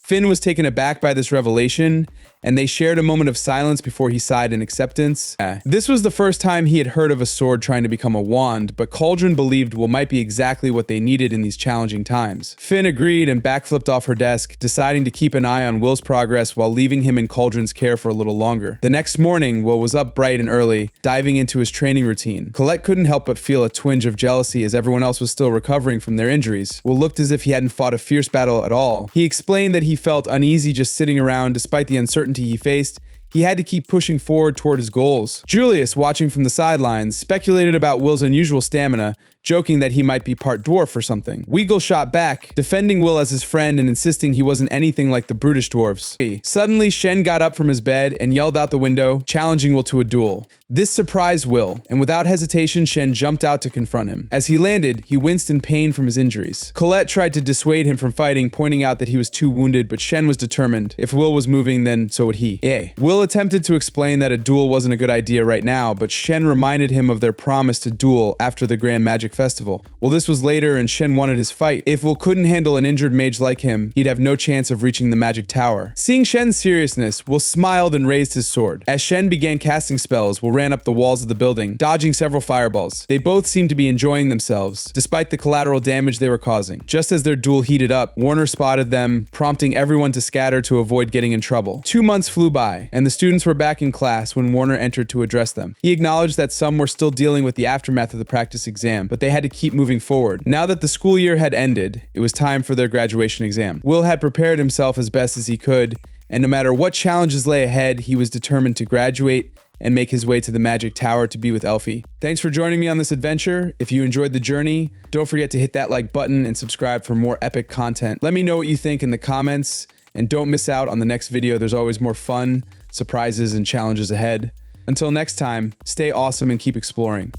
Finn was taken aback by this revelation, and they shared a moment of silence before he sighed in acceptance. This was the first time he had heard of a sword trying to become a wand, but Cauldron believed Will might be exactly what they needed in these challenging times. Finn agreed and backflipped off her desk, deciding to keep an eye on Will's progress while leaving him in Cauldron's care for a little longer. The next morning, Will was up bright and early, diving into his training routine. Colette couldn't help but feel a twinge of jealousy as everyone else was still recovering from their injuries. Will looked as if he hadn't fought a fierce battle at all. He explained that he felt uneasy just sitting around despite the uncertainty he faced. He had to keep pushing forward toward his goals. Julius, watching from the sidelines, speculated about Will's unusual stamina, joking that he might be part dwarf or something. Weagle shot back, defending Will as his friend and insisting he wasn't anything like the brutish dwarves. Suddenly, Shen got up from his bed and yelled out the window, challenging Will to a duel. This surprised Will, and without hesitation, Shen jumped out to confront him. As he landed, he winced in pain from his injuries. Colette tried to dissuade him from fighting, pointing out that he was too wounded, but Shen was determined. If Will was moving, then so would he. Will attempted to explain that a duel wasn't a good idea right now, but Shen reminded him of their promise to duel after the Grand Magic Festival. Well, this was later, and Shen wanted his fight. If Will couldn't handle an injured mage like him, he'd have no chance of reaching the magic tower. Seeing Shen's seriousness, Will smiled and raised his sword. As Shen began casting spells, Will ran up the walls of the building, dodging several fireballs. They both seemed to be enjoying themselves, despite the collateral damage they were causing. Just as their duel heated up, Warner spotted them, prompting everyone to scatter to avoid getting in trouble. 2 months flew by, and the students were back in class when Warner entered to address them. He acknowledged that some were still dealing with the aftermath of the practice exam, but they had to keep moving forward. Now that the school year had ended, it was time for their graduation exam. Will had prepared himself as best as he could, and no matter what challenges lay ahead, he was determined to graduate and make his way to the Magic Tower to be with Elfie. Thanks for joining me on this adventure. If you enjoyed the journey, don't forget to hit that like button and subscribe for more epic content. Let me know what you think in the comments, and don't miss out on the next video. There's always more fun, surprises, and challenges ahead. Until next time, stay awesome and keep exploring.